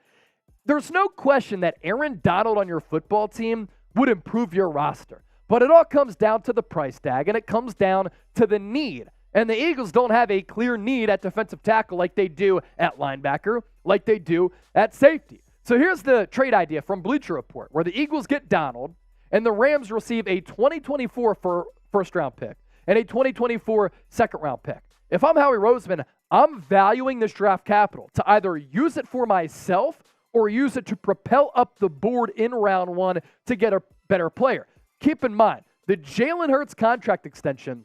There's no question that Aaron Donald on your football team would improve your roster. But it all comes down to the price tag, and it comes down to the need. And the Eagles don't have a clear need at defensive tackle like they do at linebacker, like they do at safety. So here's the trade idea from Bleacher Report, where the Eagles get Donald, and the Rams receive a 2024 first-round pick and a 2024 second-round pick. If I'm Howie Roseman, I'm valuing this draft capital to either use it for myself or use it to propel up the board in round one to get a better player. Keep in mind, the Jalen Hurts contract extension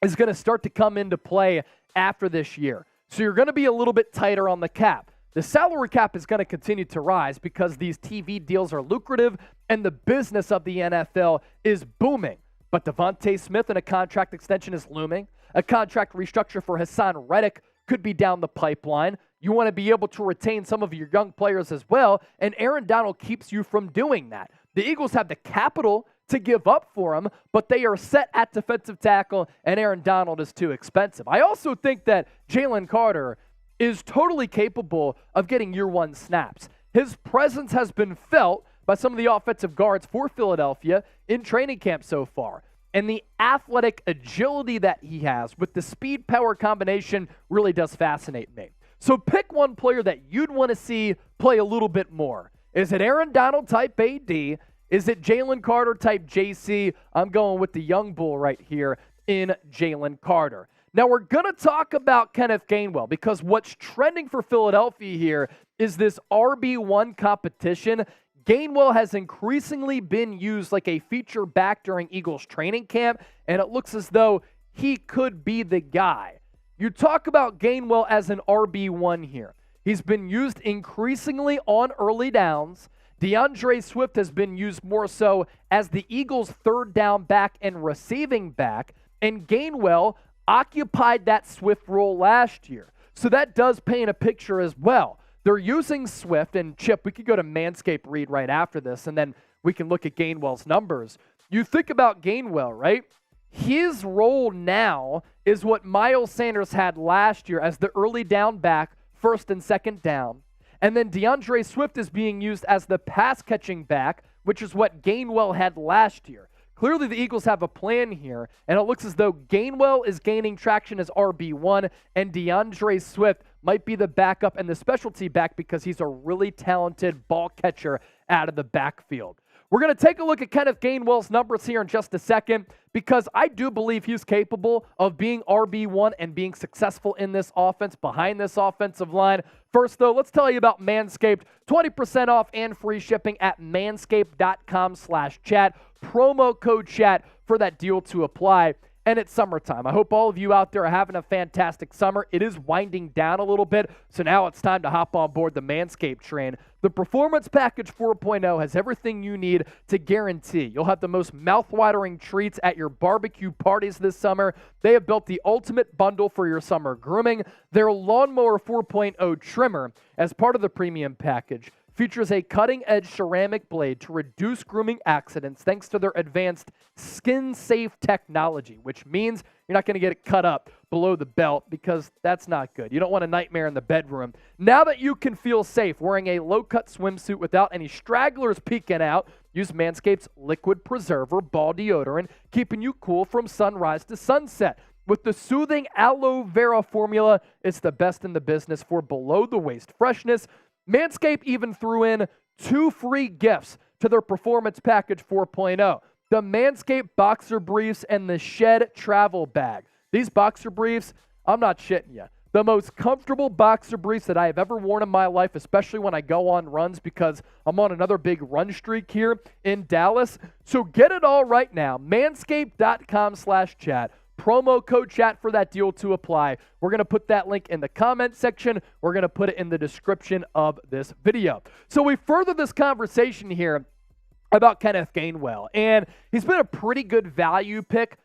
is going to start to come into play after this year. So you're going to be a little bit tighter on the cap. The salary cap is going to continue to rise because these TV deals are lucrative and the business of the NFL is booming. But Devontae Smith and a contract extension is looming. A contract restructure for Hassan Reddick could be down the pipeline. You want to be able to retain some of your young players as well, and Aaron Donald keeps you from doing that. The Eagles have the capital to give up for him, but they are set at defensive tackle, and Aaron Donald is too expensive. I also think that Jalen Carter is totally capable of getting year one snaps. His presence has been felt by some of the offensive guards for Philadelphia in training camp so far. And the athletic agility that he has with the speed-power combination really does fascinate me. So pick one player that you'd want to see play a little bit more. Is it Aaron Donald type AD? Is it Jalen Carter type JC? I'm going with the young bull right here in Jalen Carter. Now we're going to talk about Kenneth Gainwell because what's trending for Philadelphia here is this RB1 competition. Gainwell has increasingly been used like a feature back during Eagles training camp, and it looks as though he could be the guy. You talk about Gainwell as an RB1 here. He's been used increasingly on early downs. DeAndre Swift has been used more so as the Eagles' third down back and receiving back, and Gainwell occupied that Swift role last year. So that does paint a picture as well. They're using Swift, and Chip, we could go to Manscaped read right after this, and then we can look at Gainwell's numbers. You think about Gainwell, right? His role now is what Miles Sanders had last year as the early down back, first and second down. And then DeAndre Swift is being used as the pass-catching back, which is what Gainwell had last year. Clearly, the Eagles have a plan here, and it looks as though Gainwell is gaining traction as RB1, and DeAndre Swift might be the backup and the specialty back because he's a really talented ball catcher out of the backfield. We're going to take a look at Kenneth Gainwell's numbers here in just a second because I do believe he's capable of being RB1 and being successful in this offense, behind this offensive line. First, though, let's tell you about Manscaped. 20% off and free shipping at manscaped.com/chat. Promo code chat for that deal to apply. And it's summertime. I hope all of you out there are having a fantastic summer. It is winding down a little bit, so now it's time to hop on board the Manscaped train. The Performance Package 4.0 has everything you need to guarantee you'll have the most mouth-watering treats at your barbecue parties this summer. They have built the ultimate bundle for your summer grooming. Their Lawnmower 4.0 trimmer, as part of the premium package, features a cutting-edge ceramic blade to reduce grooming accidents thanks to their advanced skin-safe technology, which means you're not going to get it cut up below the belt because that's not good. You don't want a nightmare in the bedroom. Now that you can feel safe wearing a low-cut swimsuit without any stragglers peeking out, use Manscaped's Liquid Preserver Ball Deodorant, keeping you cool from sunrise to sunset. With the soothing aloe vera formula, it's the best in the business for below-the-waist freshness. Manscaped even threw in 2 free gifts to their Performance Package 4.0. The Manscaped Boxer Briefs and the Shed Travel Bag. These boxer briefs, I'm not shitting you. the most comfortable boxer briefs that I have ever worn in my life, especially when I go on runs because I'm on another big run streak here in Dallas. So get it all right now. Manscaped.com/chat. Promo code chat for that deal to apply. We're going to put that link in the comment section. We're going to put it in the description of this video. So we further this conversation here about Kenneth Gainwell, and he's been a pretty good value pick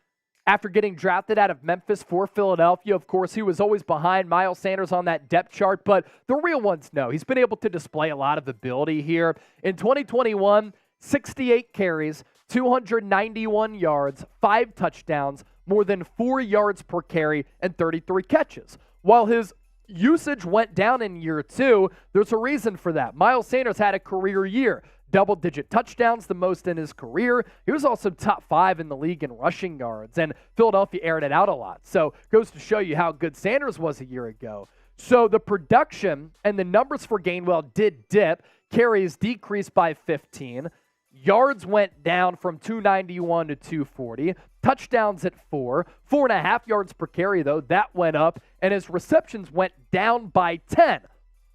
after getting drafted out of Memphis for Philadelphia. Of course, he was always behind Miles Sanders on that depth chart, but the real ones know. He's been able to display a lot of ability here. In 2021, 68 carries, 291 yards, 5 touchdowns, more than 4 yards per carry, and 33 catches. While his usage went down in year 2, there's a reason for that. Miles Sanders had a career year. Double-digit touchdowns, the most in his career. He was also top 5 in the league in rushing yards, and Philadelphia aired it out a lot. So goes to show you how good Sanders was a year ago. So the production and the numbers for Gainwell did dip. Carries decreased by 15. Yards went down from 291 to 240. Touchdowns at 4.5 yards per carry, though. That went up, and his receptions went down by 10.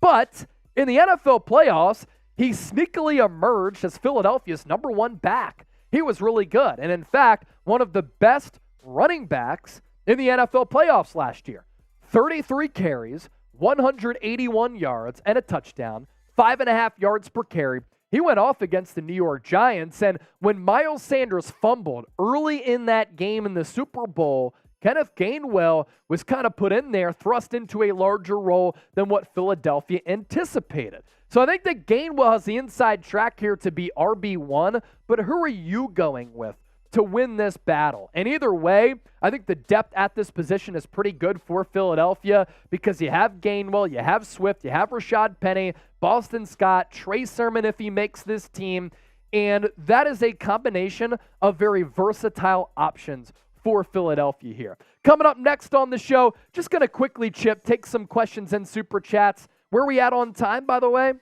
But in the NFL playoffs, he sneakily emerged as Philadelphia's number 1 back. He was really good, and in fact, one of the best running backs in the NFL playoffs last year. 33 carries, 181 yards, and a touchdown, 5.5 yards per carry. He went off against the New York Giants, and when Miles Sanders fumbled early in that game in the Super Bowl, Kenneth Gainwell was kind of put in there, thrust into a larger role than what Philadelphia anticipated. So I think that Gainwell has the inside track here to be RB1, but who are you going with to win this battle? And either way, I think the depth at this position is pretty good for Philadelphia because you have Gainwell, you have Swift, you have Rashad Penny, Boston Scott, Trey Sermon if he makes this team, and that is a combination of very versatile options for Philadelphia here. Coming up next on the show, just going to quickly, Chip, take some questions and super chats. Where are we at on time, by the way?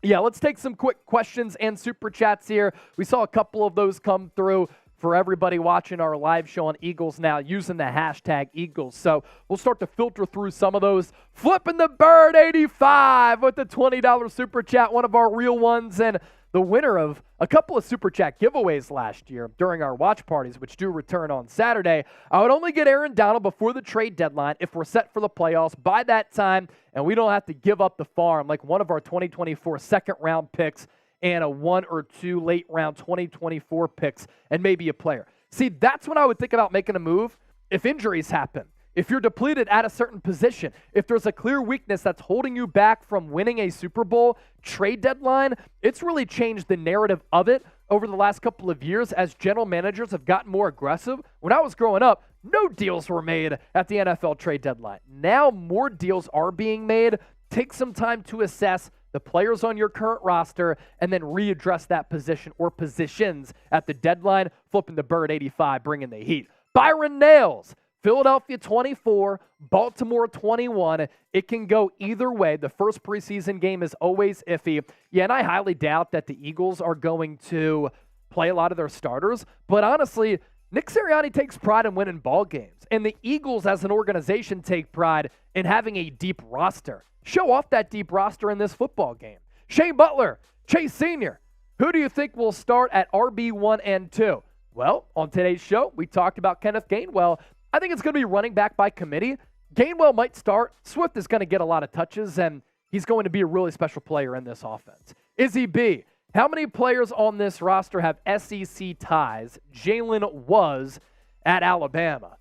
Yeah, let's take some quick questions and super chats here. We saw a couple of those come through for everybody watching our live show on Eagles Now using the hashtag Eagles. So we'll start to filter through some of those. Flipping the bird 85 with the $20 super chat, one of our real ones, and the winner of a couple of super chat giveaways last year during our watch parties, which do return on Saturday. I would only get Aaron Donald before the trade deadline if we're set for the playoffs by that time, and we don't have to give up the farm like one of our 2024 second-round picks and a 1 or 2 late-round 2024 picks and maybe a player. See, that's when I would think about making a move if injuries happen. If you're depleted at a certain position, if there's a clear weakness that's holding you back from winning a Super Bowl trade deadline, it's really changed the narrative of it over the last couple of years as general managers have gotten more aggressive. When I was growing up, no deals were made at the NFL trade deadline. Now more deals are being made. Take some time to assess the players on your current roster and then readdress that position or positions at the deadline. Flipping the bird 85, bringing the heat. Byron Nails. Philadelphia 24, Baltimore 21. It can go either way. The first preseason game is always iffy. Yeah, and I highly doubt that the Eagles are going to play a lot of their starters. But honestly, Nick Sirianni takes pride in winning ball games. And the Eagles as an organization take pride in having a deep roster. Show off that deep roster in this football game. Shea Butler, Chase Sr., who do you think will start at RB1 and 2? Well, on today's show, we talked about Kenneth Gainwell. I think it's going to be running back by committee. Gainwell might start. Swift is going to get a lot of touches, and he's going to be a really special player in this offense. Izzy B, how many players on this roster have SEC ties? Jalen was at Alabama.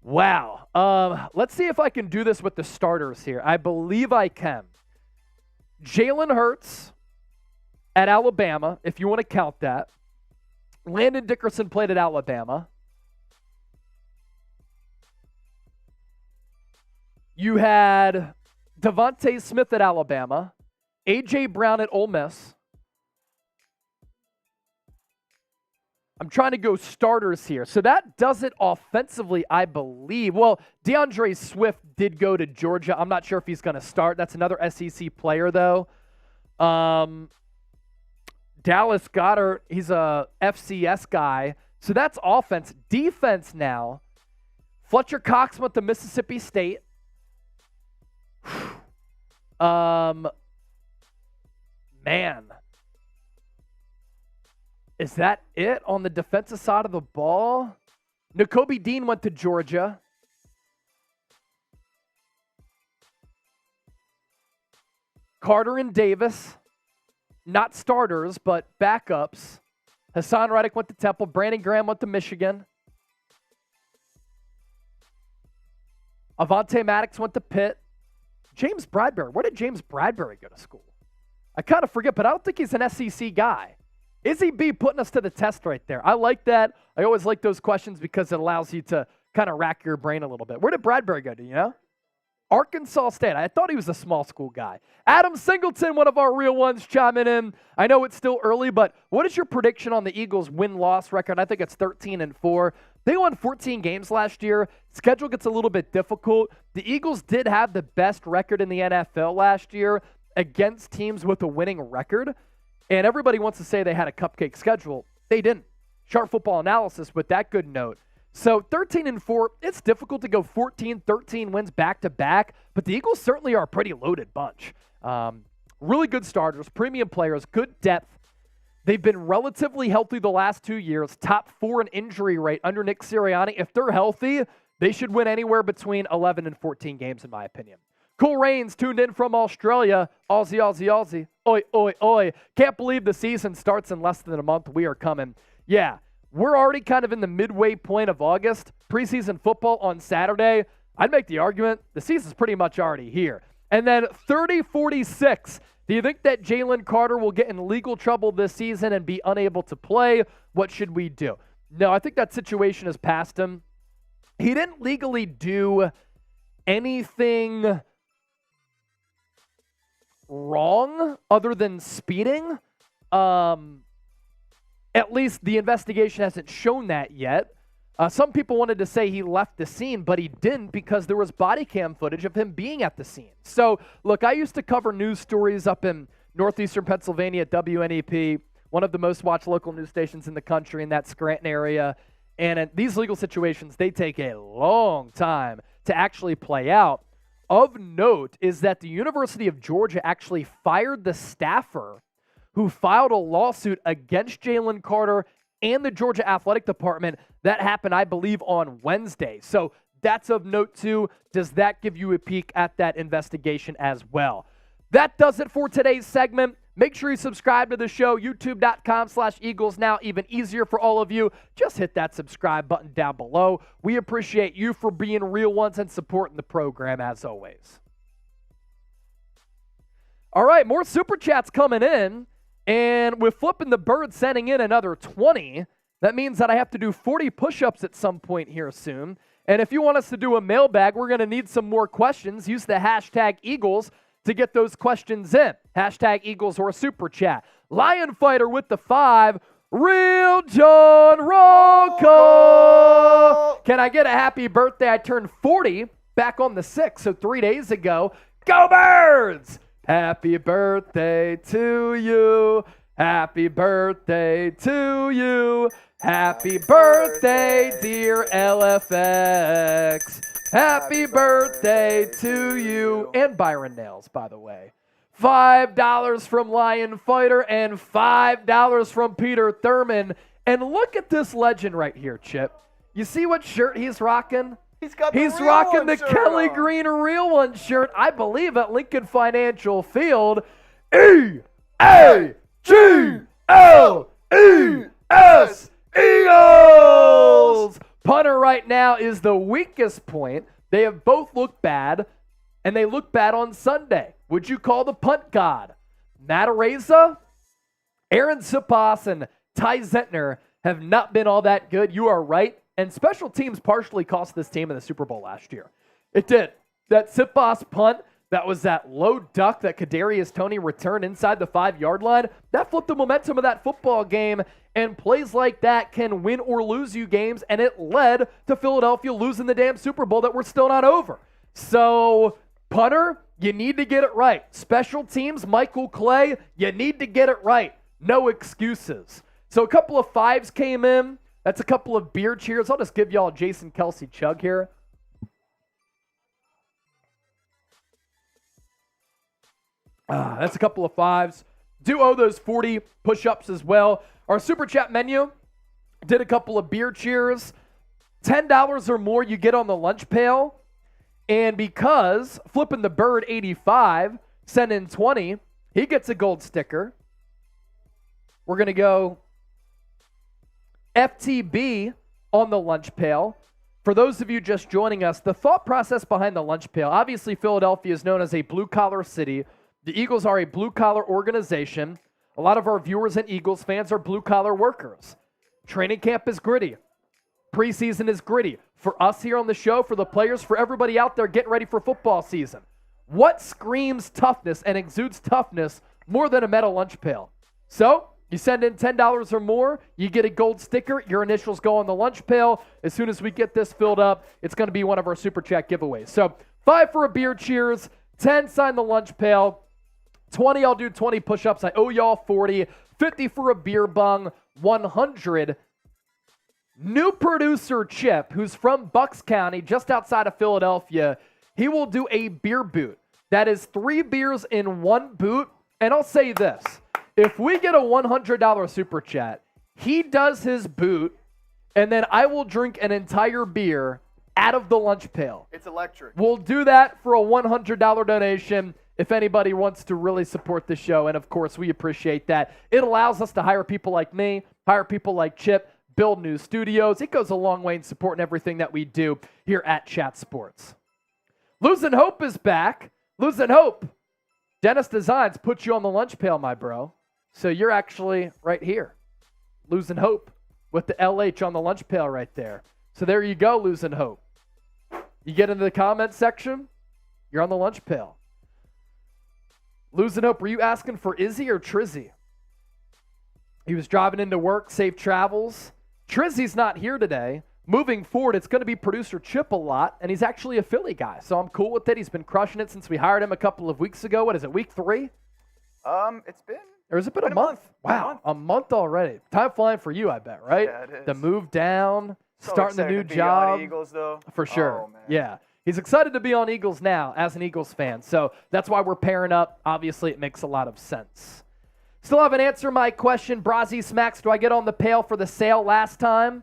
Wow. Let's see if I can do this with the starters here. I believe I can. Jalen Hurts at Alabama, if you want to count that. Landon Dickerson played at Alabama. You had Devontae Smith at Alabama, A.J. Brown at Ole Miss. I'm trying to go starters here. So that does it offensively, I believe. Well, DeAndre Swift did go to Georgia. I'm not sure if he's going to start. That's another SEC player, though. Dallas Goedert, he's a FCS guy. So that's offense. Defense now. Fletcher Cox went to Mississippi State. Man. Is that it on the defensive side of the ball? Nakobe Dean went to Georgia. Carter and Davis, not starters, but backups. Hassan Reddick went to Temple. Brandon Graham went to Michigan. Avonte Maddox went to Pitt. James Bradbury. Where did James Bradbury go to school? I kind of forget, but I don't think he's an SEC guy. Izzy B putting us to the test right there. I like that. I always like those questions because it allows you to kind of rack your brain a little bit. Where did Bradbury go, do you know? Arkansas State. I thought he was a small school guy. Adam Singleton, one of our real ones, chiming in. I know it's still early, but what is your prediction on the Eagles' win-loss record? I think it's 13-4. They won 14 games last year. Schedule gets a little bit difficult. The Eagles did have the best record in the NFL last year against teams with a winning record. And everybody wants to say they had a cupcake schedule. They didn't. Sharp Football Analysis with that good note. So 13-4, it's difficult to go 14-13 wins back-to-back, but the Eagles certainly are a pretty loaded bunch. Really good starters, premium players, good depth. They've been relatively healthy the last 2 years, top 4 in injury rate under Nick Sirianni. If they're healthy, they should win anywhere between 11 and 14 games, in my opinion. Cool Rains tuned in from Australia. Aussie, Aussie, Aussie. Oi, oi, oi. Can't believe the season starts in less than a month. We are coming. Yeah. We're already kind of in the midway point of August. Preseason football on Saturday. I'd make the argument the season's pretty much already here. And then 30-46. Do you think that Jalen Carter will get in legal trouble this season and be unable to play? What should we do? No, I think that situation has passed him. He didn't legally do anything wrong other than speeding. At least the investigation hasn't shown that yet. Some people wanted to say he left the scene, but he didn't because there was body cam footage of him being at the scene. So, look, I used to cover news stories up in northeastern Pennsylvania at WNEP, one of the most watched local news stations in the country in that Scranton area. And these legal situations, they take a long time to actually play out. Of note is that the University of Georgia actually fired the staffer who filed a lawsuit against Jalen Carter and the Georgia Athletic Department. That happened, I believe, on Wednesday. So that's of note, too. Does that give you a peek at that investigation as well? That does it for today's segment. Make sure you subscribe to the show, youtube.com/Eagles Now. Even easier for all of you. Just hit that subscribe button down below. We appreciate you for being real ones and supporting the program as always. All right, more Super Chats coming in. And with Flipping the Bird sending in another 20, that means that I have to do 40 push-ups at some point here soon. And if you want us to do a mailbag, we're going to need some more questions. Use the hashtag Eagles to get those questions in. Hashtag Eagles or Super Chat. Lion Fighter with the 5. Real John Rocco. Can I get a happy birthday? I turned 40 back on the 6th, so 3 days ago. Go Birds! Happy birthday to you. Happy birthday to you. Happy birthday, dear LFX. Happy birthday to you. And Byron Nails, by the way. $5 from Lion Fighter and $5 from Peter Thurman. And look at this legend right here, Chip. You see what shirt he's rocking? He's rocking the Kelly Green Real One shirt, I believe, at Lincoln Financial Field. E-A-G-L-E-S, Eagles! Punter right now is the weakest point. They have both looked bad, and they look bad on Sunday. Would you call the punt god? Matt Araiza, Aaron Sipas, and Ty Zentner have not been all that good. You are right. And special teams partially cost this team in the Super Bowl last year. It did. That Sipas punt, that was that low duck that Kadarius Toney returned inside the 5-yard line. That flipped the momentum of that football game, and plays like that can win or lose you games, and it led to Philadelphia losing the damn Super Bowl that we're still not over. So, punter, you need to get it right. Special teams, Michael Clay, you need to get it right. No excuses. So a couple of 5s came in. That's a couple of beer cheers. I'll just give y'all a Jason Kelce chug here. That's a couple of fives. Do owe those 40 push-ups as well. Our Super Chat menu did a couple of beer cheers. $10 or more you get on the lunch pail. And because Flipping the Bird 85 sent in 20, he gets a gold sticker. We're going to go FTB on the lunch pail. For those of you just joining us, the thought process behind the lunch pail, obviously Philadelphia is known as a blue-collar city. The Eagles are a blue-collar organization. A lot of our viewers and Eagles fans are blue-collar workers. Training camp is gritty. Preseason is gritty. For us here on the show, for the players, for everybody out there getting ready for football season. What screams toughness and exudes toughness more than a metal lunch pail? So, you send in $10 or more, you get a gold sticker, your initials go on the lunch pail. As soon as we get this filled up, it's going to be one of our Super Chat giveaways. So, 5 for a beer cheers, 10 sign the lunch pail, 20 I'll do 20 push-ups, I owe y'all 40, 50 for a beer bung, 100. New producer Chip, who's from Bucks County, just outside of Philadelphia, he will do a beer boot. That is 3 beers in 1 boot. And I'll say this, if we get a $100 Super Chat, he does his boot, and then I will drink an entire beer out of the lunch pail. It's electric. We'll do that for a $100 donation if anybody wants to really support the show. And, of course, we appreciate that. It allows us to hire people like me, hire people like Chip, build new studios. It goes a long way in supporting everything that we do here at Chat Sports. Losing Hope is back. Losing Hope. Dennis Designs put you on the lunch pail, my bro. So you're actually right here. Losing Hope with the LH on the lunch pail right there. So there you go, Losing Hope. You get into the comment section, you're on the lunch pail. Losing Hope, were you asking for Izzy or Trizzy? He was driving into work, safe travels. Trizzy's not here today. Moving forward, it's going to be producer Chip a lot, and he's actually a Philly guy, so I'm cool with it. He's been crushing it since we hired him a couple of weeks ago. What is it, week 3? It's been... Or has it been a month? Wow, a month already. Time flying for you, I bet, right? Yeah, it is. The move down, So starting the excited new to be job. on Eagles, though. For sure. Oh, man. Yeah. He's excited to be on Eagles now as an Eagles fan. So that's why we're pairing up. Obviously, it makes a lot of sense. Still haven't answered my question. Brazzy Smacks, do I get on the pail for the sale last time?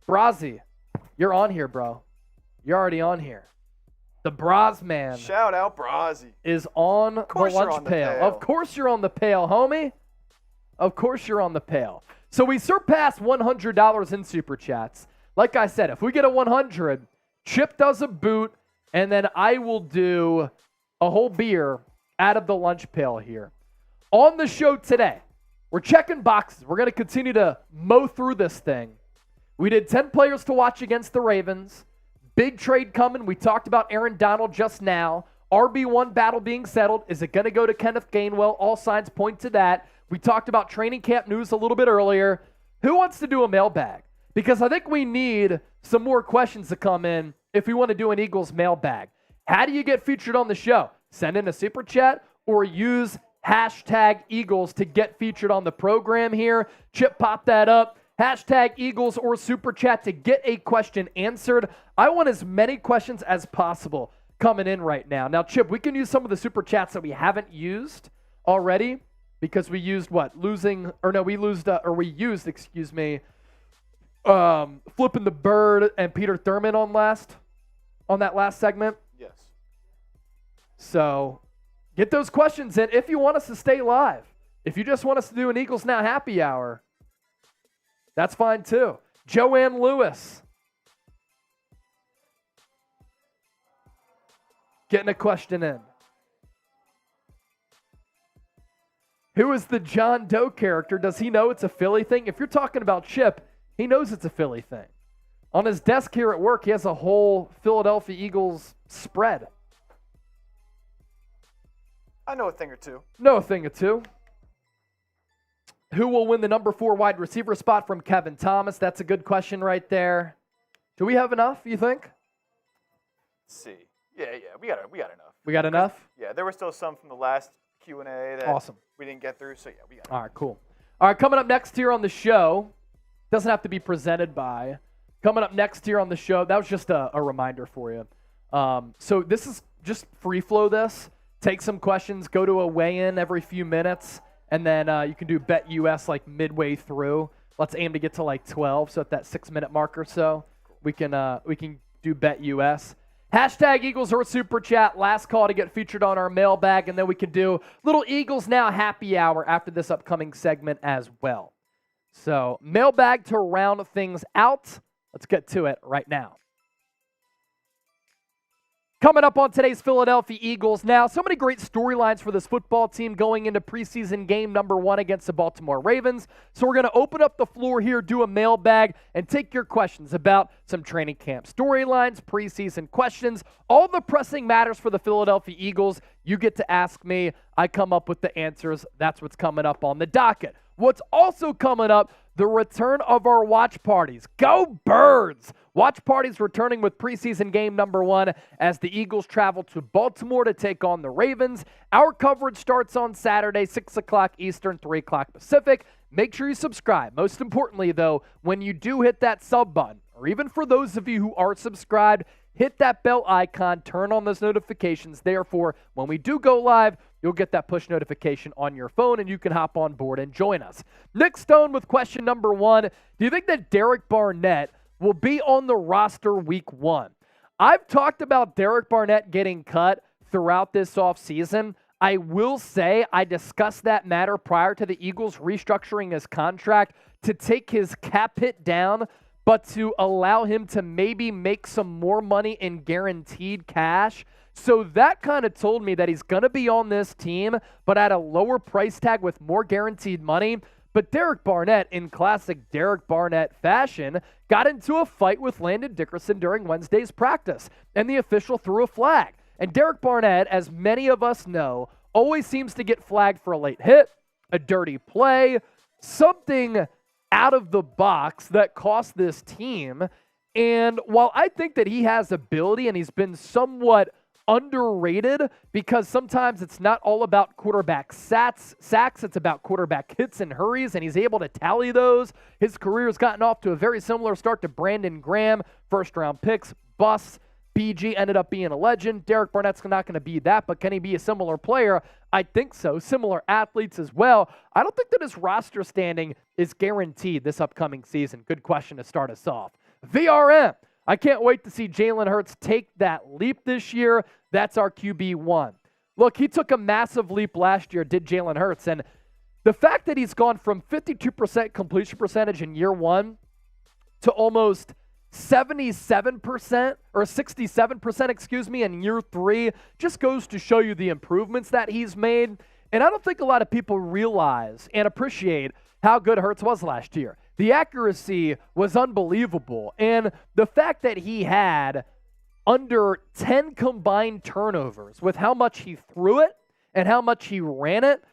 Brazzy, you're on here, bro. You're already on here. The Braz man Shout out Brazzy. is on the course you're lunch on the pail. pail. Of course you're on the pail, homie. Of course you're on the pail. So we surpassed $100 in Super Chats. Like I said, if we get a 100, Chip does a boot, and then I will do a whole beer out of the lunch pail here. On the show today, we're checking boxes. We're going to continue to mow through this thing. We did 10 players to watch against the Ravens. Big trade coming. We talked about Aaron Donald just now. RB1 battle being settled. Is it going to go to Kenneth Gainwell? All signs point to that. We talked about training camp news a little bit earlier. Who wants to do a mailbag? Because I think we need some more questions to come in if we want to do an Eagles mailbag. How do you get featured on the show? Send in a super chat or use hashtag Eagles to get featured on the program here. Chip, pop that up. Hashtag Eagles or super chat to get a question answered. I want as many questions as possible coming in right now. Now, Chip, we can use some of the super chats that we haven't used already because we used Flipping the Bird and Peter Thurman on that last segment. Yes. So get those questions in if you want us to stay live. If you just want us to do an Eagles Now happy hour, that's fine too. Joanne Lewis. Getting a question in. Who is the John Doe character? Does he know it's a Philly thing? If you're talking about Chip, he knows it's a Philly thing. On his desk here at work, he has a whole Philadelphia Eagles spread. I know a thing or two. Know a thing or two. Who will win the number 4 wide receiver spot from Kevin Thomas? That's a good question right there. Do we have enough, you think? Let's see. Yeah, we got enough. We got enough? Yeah, there were still some from the last Q&A that Awesome. we didn't get through, so yeah, we got enough. All right, cool. All right, coming up next here on the show, doesn't have to be presented by. Coming up next here on the show, that was just a reminder for you. So this is just free flow this. take some questions, go to a weigh-in every few minutes, and then you can do Bet US like midway through. Let's aim to get to like 12, so at that 6-minute mark or so, we can do Bet US. Hashtag Eagles or Super Chat, last call to get featured on our mailbag, and then we can do little Eagles Now happy hour after this upcoming segment as well. So mailbag to round things out. Let's get to it right now. Coming up on today's Philadelphia Eagles Now, so many great storylines for this football team going into preseason game number 1 against the Baltimore Ravens. So we're going to open up the floor here, do a mailbag, and take your questions about some training camp storylines, preseason questions, all the pressing matters for the Philadelphia Eagles. You get to ask me. I come up with the answers. That's what's coming up on the docket. What's also coming up, the return of our watch parties. Go Birds! Watch parties returning with preseason game number 1 as the Eagles travel to Baltimore to take on the Ravens. Our coverage starts on Saturday, 6 o'clock Eastern, 3 o'clock Pacific. Make sure you subscribe. Most importantly, though, when you do hit that sub button, or even for those of you who are subscribed, hit that bell icon, turn on those notifications. Therefore, when we do go live, you'll get that push notification on your phone, and you can hop on board and join us. Nick Stone with question number 1. Do you think that Derek Barnett will be on the roster week 1? I've talked about Derek Barnett getting cut throughout this offseason. I will say I discussed that matter prior to the Eagles restructuring his contract to take his cap hit down, but to allow him to maybe make some more money in guaranteed cash. So that kind of told me that he's going to be on this team, but at a lower price tag with more guaranteed money. But Derek Barnett, in classic Derek Barnett fashion, got into a fight with Landon Dickerson during Wednesday's practice, and the official threw a flag. And Derek Barnett, as many of us know, always seems to get flagged for a late hit, a dirty play, something out of the box that cost this team. And while I think that he has ability and he's been somewhat underrated because sometimes it's not all about quarterback sacks, it's about quarterback hits and hurries, and he's able to tally those. His career has gotten off to a very similar start to Brandon Graham, first-round picks, busts. BG ended up being a legend. Derek Barnett's not going to be that, but can he be a similar player? I think so. Similar athletes as well. I don't think that his roster standing is guaranteed this upcoming season. Good question to start us off. VRM. I can't wait to see Jalen Hurts take that leap this year. That's our QB1. Look, he took a massive leap last year, did Jalen Hurts, and the fact that he's gone from 52% completion percentage in year 1 to almost 77% or 67%, in year 3 just goes to show you the improvements that he's made. And I don't think a lot of people realize and appreciate how good Hurts was last year. The accuracy was unbelievable. And the fact that he had under 10 combined turnovers with how much he threw it and how much he ran it,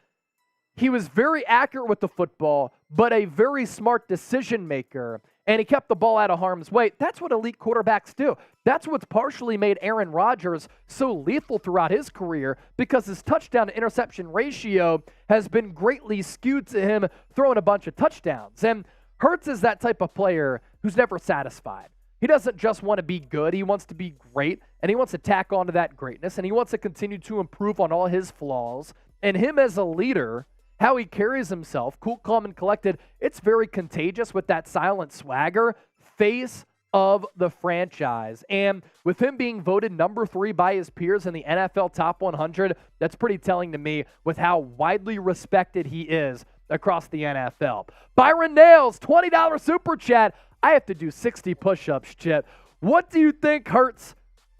he was very accurate with the football, but a very smart decision maker. And he kept the ball out of harm's way. That's what elite quarterbacks do. That's what's partially made Aaron Rodgers so lethal throughout his career, because his touchdown to interception ratio has been greatly skewed to him throwing a bunch of touchdowns. And Hurts is that type of player who's never satisfied. He doesn't just want to be good. He wants to be great, and he wants to tack onto that greatness, and he wants to continue to improve on all his flaws. And him as a leader, how he carries himself, cool, calm, and collected, it's very contagious with that silent swagger, face of the franchise. And with him being voted number 3 by his peers in the NFL Top 100, that's pretty telling to me with how widely respected he is across the NFL. Byron Nails, $20 super chat. I have to do 60 push-ups, Chip. What do you think Hurts'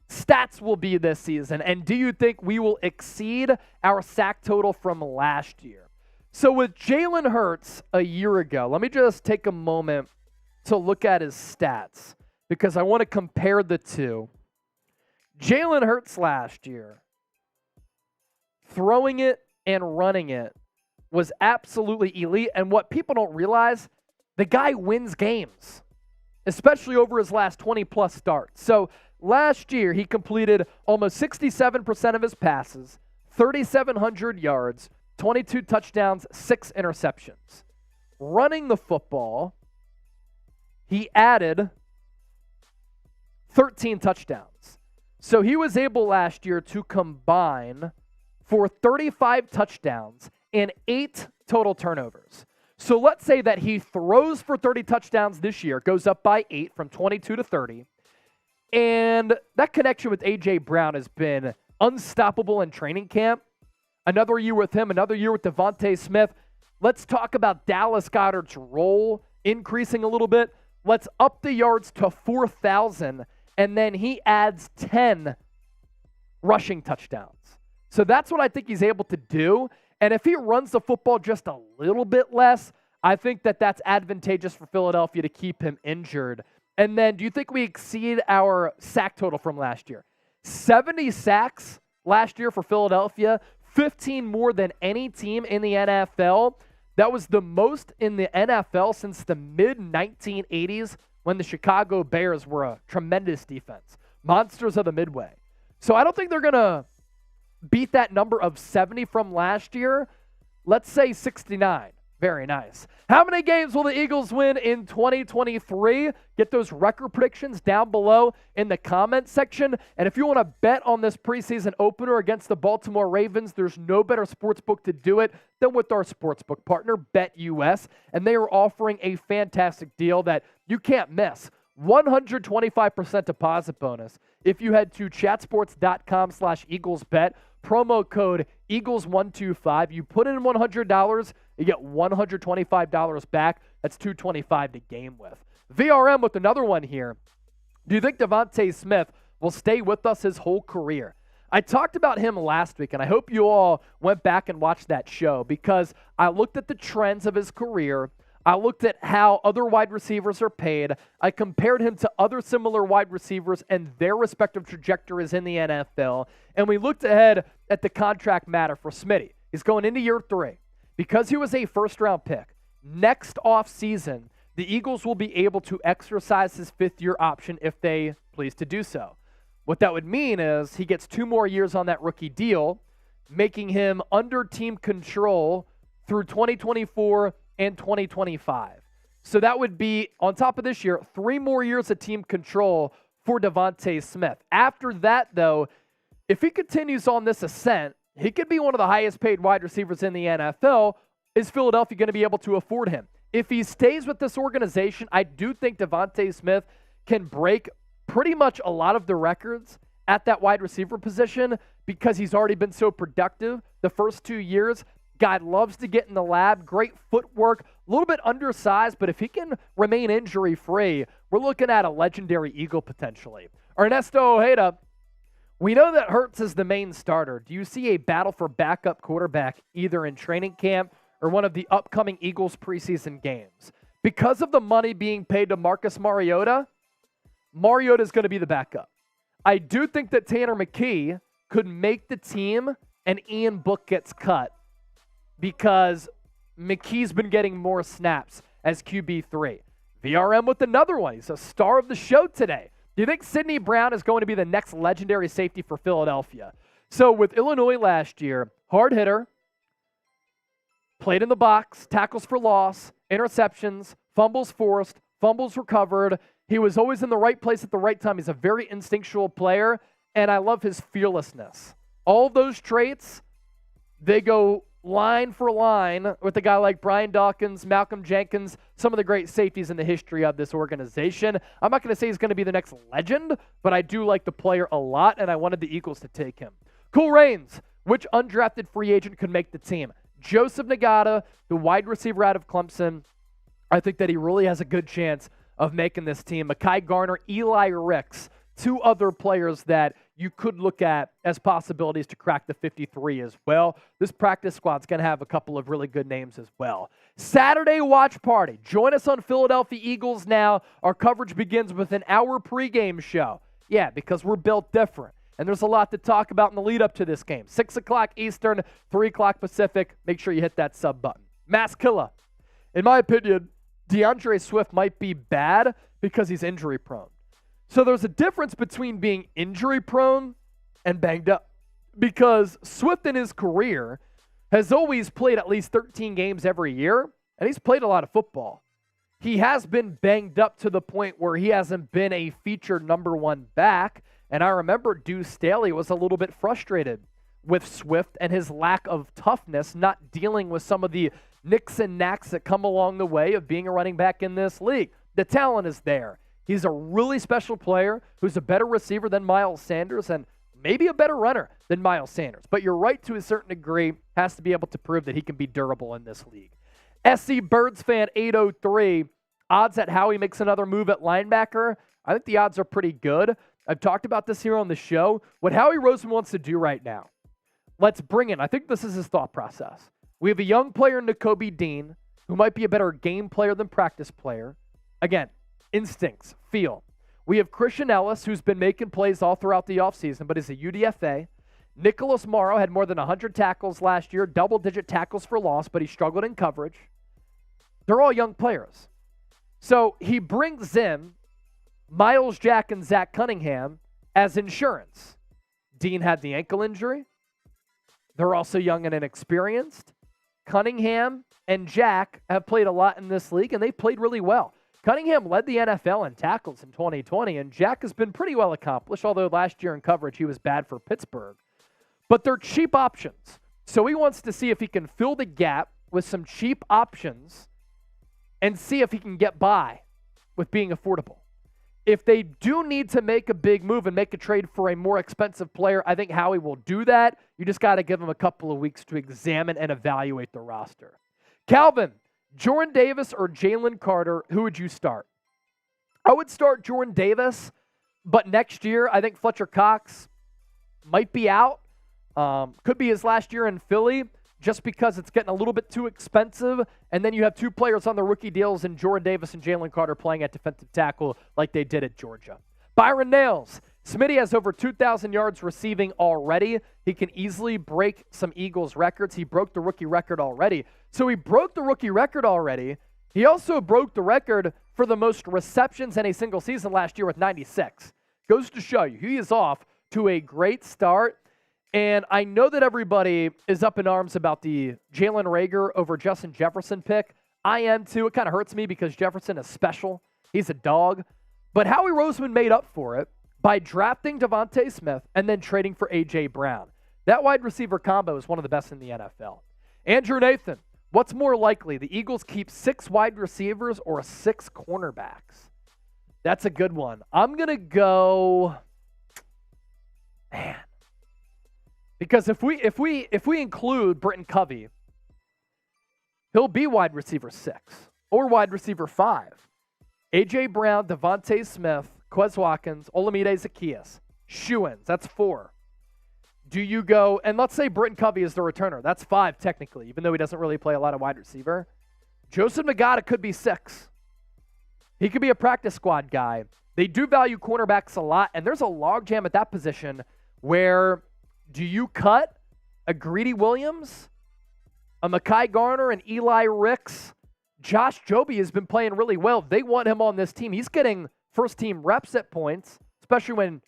stats will be this season? And do you think we will exceed our sack total from last year? So with Jalen Hurts a year ago, let me just take a moment to look at his stats because I want to compare the two. Jalen Hurts last year, throwing it and running it, was absolutely elite. And what people don't realize, the guy wins games, especially over his last 20-plus starts. So last year, he completed almost 67% of his passes, 3,700 yards, 22 touchdowns, 6 interceptions. Running the football, he added 13 touchdowns. So he was able last year to combine for 35 touchdowns and 8 total turnovers. So let's say that he throws for 30 touchdowns this year, goes up by 8 from 22 to 30. And that connection with A.J. Brown has been unstoppable in training camp. Another year with him, another year with Devontae Smith. Let's talk about Dallas Goedert's role increasing a little bit. Let's up the yards to 4,000, and then he adds 10 rushing touchdowns. So that's what I think he's able to do. And if he runs the football just a little bit less, I think that that's advantageous for Philadelphia to keep him injured. And then do you think we exceed our sack total from last year? 70 sacks last year for Philadelphia, 15 more than any team in the NFL. That was the most in the NFL since the mid-1980s when the Chicago Bears were a tremendous defense. Monsters of the Midway. So I don't think they're going to beat that number of 70 from last year. Let's say 69. Very nice. How many games will the Eagles win in 2023? Get those record predictions down below in the comment section. And if you want to bet on this preseason opener against the Baltimore Ravens, there's no better sportsbook to do it than with our sportsbook partner, BetUS. And they are offering a fantastic deal that you can't miss. 125% deposit bonus if you head to chatsports.com/EaglesBet. Promo code Eagles125. You put in $100, you get $125 back. That's $225 to game with. VRM with another one here. Do you think Devontae Smith will stay with us his whole career? I talked about him last week, and I hope you all went back and watched that show because I looked at the trends of his career. I looked at how other wide receivers are paid. I compared him to other similar wide receivers and their respective trajectories in the NFL. And we looked ahead at the contract matter for Smitty. He's going into year 3. Because he was a first-round pick, next offseason, the Eagles will be able to exercise his 5th-year option if they please to do so. What that would mean is he gets 2 more years on that rookie deal, making him under team control through 2024 and 2025. So that would be, on top of this year, 3 more years of team control for Devontae Smith. After that, though, if he continues on this ascent, he could be one of the highest paid wide receivers in the NFL. Is Philadelphia going to be able to afford him? If he stays with this organization, I do think Devontae Smith can break pretty much a lot of the records at that wide receiver position because he's already been so productive the first 2 years. Guy loves to get in the lab, great footwork, a little bit undersized, but if he can remain injury-free, we're looking at a legendary Eagle potentially. Ernesto Ojeda, we know that Hurts is the main starter. Do you see a battle for backup quarterback either in training camp or one of the upcoming Eagles preseason games? Because of the money being paid to Marcus Mariota, Mariota is going to be the backup. I do think that Tanner McKee could make the team and Ian Book gets cut because McKee's been getting more snaps as QB3. VRM with another one. He's a star of the show today. Do you think Sidney Brown is going to be the next legendary safety for Philadelphia? So with Illinois last year, hard hitter, played in the box, tackles for loss, interceptions, fumbles forced, fumbles recovered. He was always in the right place at the right time. He's a very instinctual player, and I love his fearlessness. All those traits, they go line for line with a guy like Brian Dawkins, Malcolm Jenkins, some of the great safeties in the history of this organization. I'm not going to say he's going to be the next legend, but I do like the player a lot, and I wanted the Eagles to take him. Cool Reigns, which undrafted free agent could make the team? Joseph Ngata, the wide receiver out of Clemson. I think that he really has a good chance of making this team. Mekhi Garner, Eli Ricks, 2 other players that you could look at as possibilities to crack the 53 as well. This practice squad's going to have a couple of really good names as well. Saturday watch party. Join us on Philadelphia Eagles Now. Our coverage begins with an hour pregame show. Yeah, because we're built different. And there's a lot to talk about in the lead up to this game. 6 o'clock Eastern, 3 o'clock Pacific. Make sure you hit that sub button. Maskilla. In my opinion, DeAndre Swift might be bad because he's injury prone. So there's a difference between being injury prone and banged up, because Swift in his career has always played at least 13 games every year, and he's played a lot of football. He has been banged up to the point where he hasn't been a featured number 1 back, and I remember Deuce Staley was a little bit frustrated with Swift and his lack of toughness, not dealing with some of the nicks and knacks that come along the way of being a running back in this league. The talent is there. He's a really special player who's a better receiver than Miles Sanders and maybe a better runner than Miles Sanders. But you're right, to a certain degree, has to be able to prove that he can be durable in this league. SC Birds fan 803, odds that Howie makes another move at linebacker. I think the odds are pretty good. I've talked about this here on the show. What Howie Roseman wants to do right now, let's bring in, I think this is his thought process. We have a young player, Nakobe Dean, who might be a better game player than practice player. Again, instincts, feel. We have Christian Ellis, who's been making plays all throughout the offseason, but is a UDFA. Nicholas Morrow had more than 100 tackles last year, double-digit tackles for loss, but he struggled in coverage. They're all young players. So he brings in Miles Jack and Zach Cunningham as insurance. Dean had the ankle injury. They're also young and inexperienced. Cunningham and Jack have played a lot in this league, and they've played really well. Cunningham led the NFL in tackles in 2020, and Jack has been pretty well accomplished, although last year in coverage he was bad for Pittsburgh. But they're cheap options. So he wants to see if he can fill the gap with some cheap options and see if he can get by with being affordable. If they do need to make a big move and make a trade for a more expensive player, I think Howie will do that. You just got to give him a couple of weeks to examine and evaluate the roster. Calvin, Jordan Davis or Jalen Carter, who would you start? I would start Jordan Davis, but next year I think Fletcher Cox might be out. Could be his last year in Philly just because it's getting a little bit too expensive. And then you have two players on the rookie deals in Jordan Davis and Jalen Carter playing at defensive tackle like they did at Georgia. Byron Nails. Smitty has over 2,000 yards receiving already. He can easily break some Eagles records. He broke the rookie record already. So he broke the rookie record already. He also broke the record for the most receptions in a single season last year with 96. Goes to show you, he is off to a great start. And I know that everybody is up in arms about the Jalen Reagor over Justin Jefferson pick. I am too. It kind of hurts me because Jefferson is special. He's a dog. But Howie Roseman made up for it by drafting Devontae Smith and then trading for A.J. Brown. That wide receiver combo is one of the best in the NFL. Andrew Nathan, what's more likely? The Eagles keep 6 wide receivers or 6 cornerbacks? That's a good one. I'm going to go, man. Because if we include Britton Covey, he'll be wide receiver 6 or wide receiver 5. A.J. Brown, Devontae Smith, Quez Watkins, Olamide Zaccheaus, Shoo-ins. That's 4. Do you go, and let's say Britton Covey is the returner. That's 5 technically, even though he doesn't really play a lot of wide receiver. Joseph Ngata could be 6. He could be a practice squad guy. They do value cornerbacks a lot, and there's a logjam at that position where do you cut a Greedy Williams, a Mekhi Garner, and Eli Ricks? Josh Joby has been playing really well. They want him on this team. He's getting first-team reps at points, especially when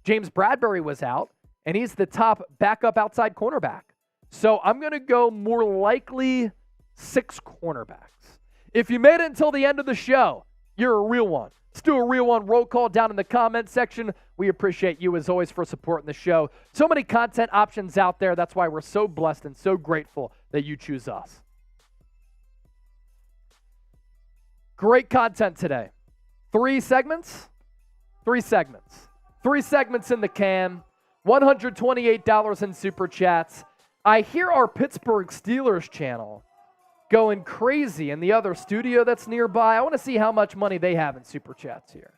James Bradbury was out, and he's the top backup outside cornerback. So I'm going to go more likely 6 cornerbacks. If you made it until the end of the show, you're a real one. Let's do a real one roll call down in the comment section. We appreciate you, as always, for supporting the show. So many content options out there. That's why we're so blessed and so grateful that you choose us. Great content today. 3 segments? 3 segments. 3 segments in the can. $128 in Super Chats. I hear our Pittsburgh Steelers channel going crazy in the other studio that's nearby. I want to see how much money they have in Super Chats here.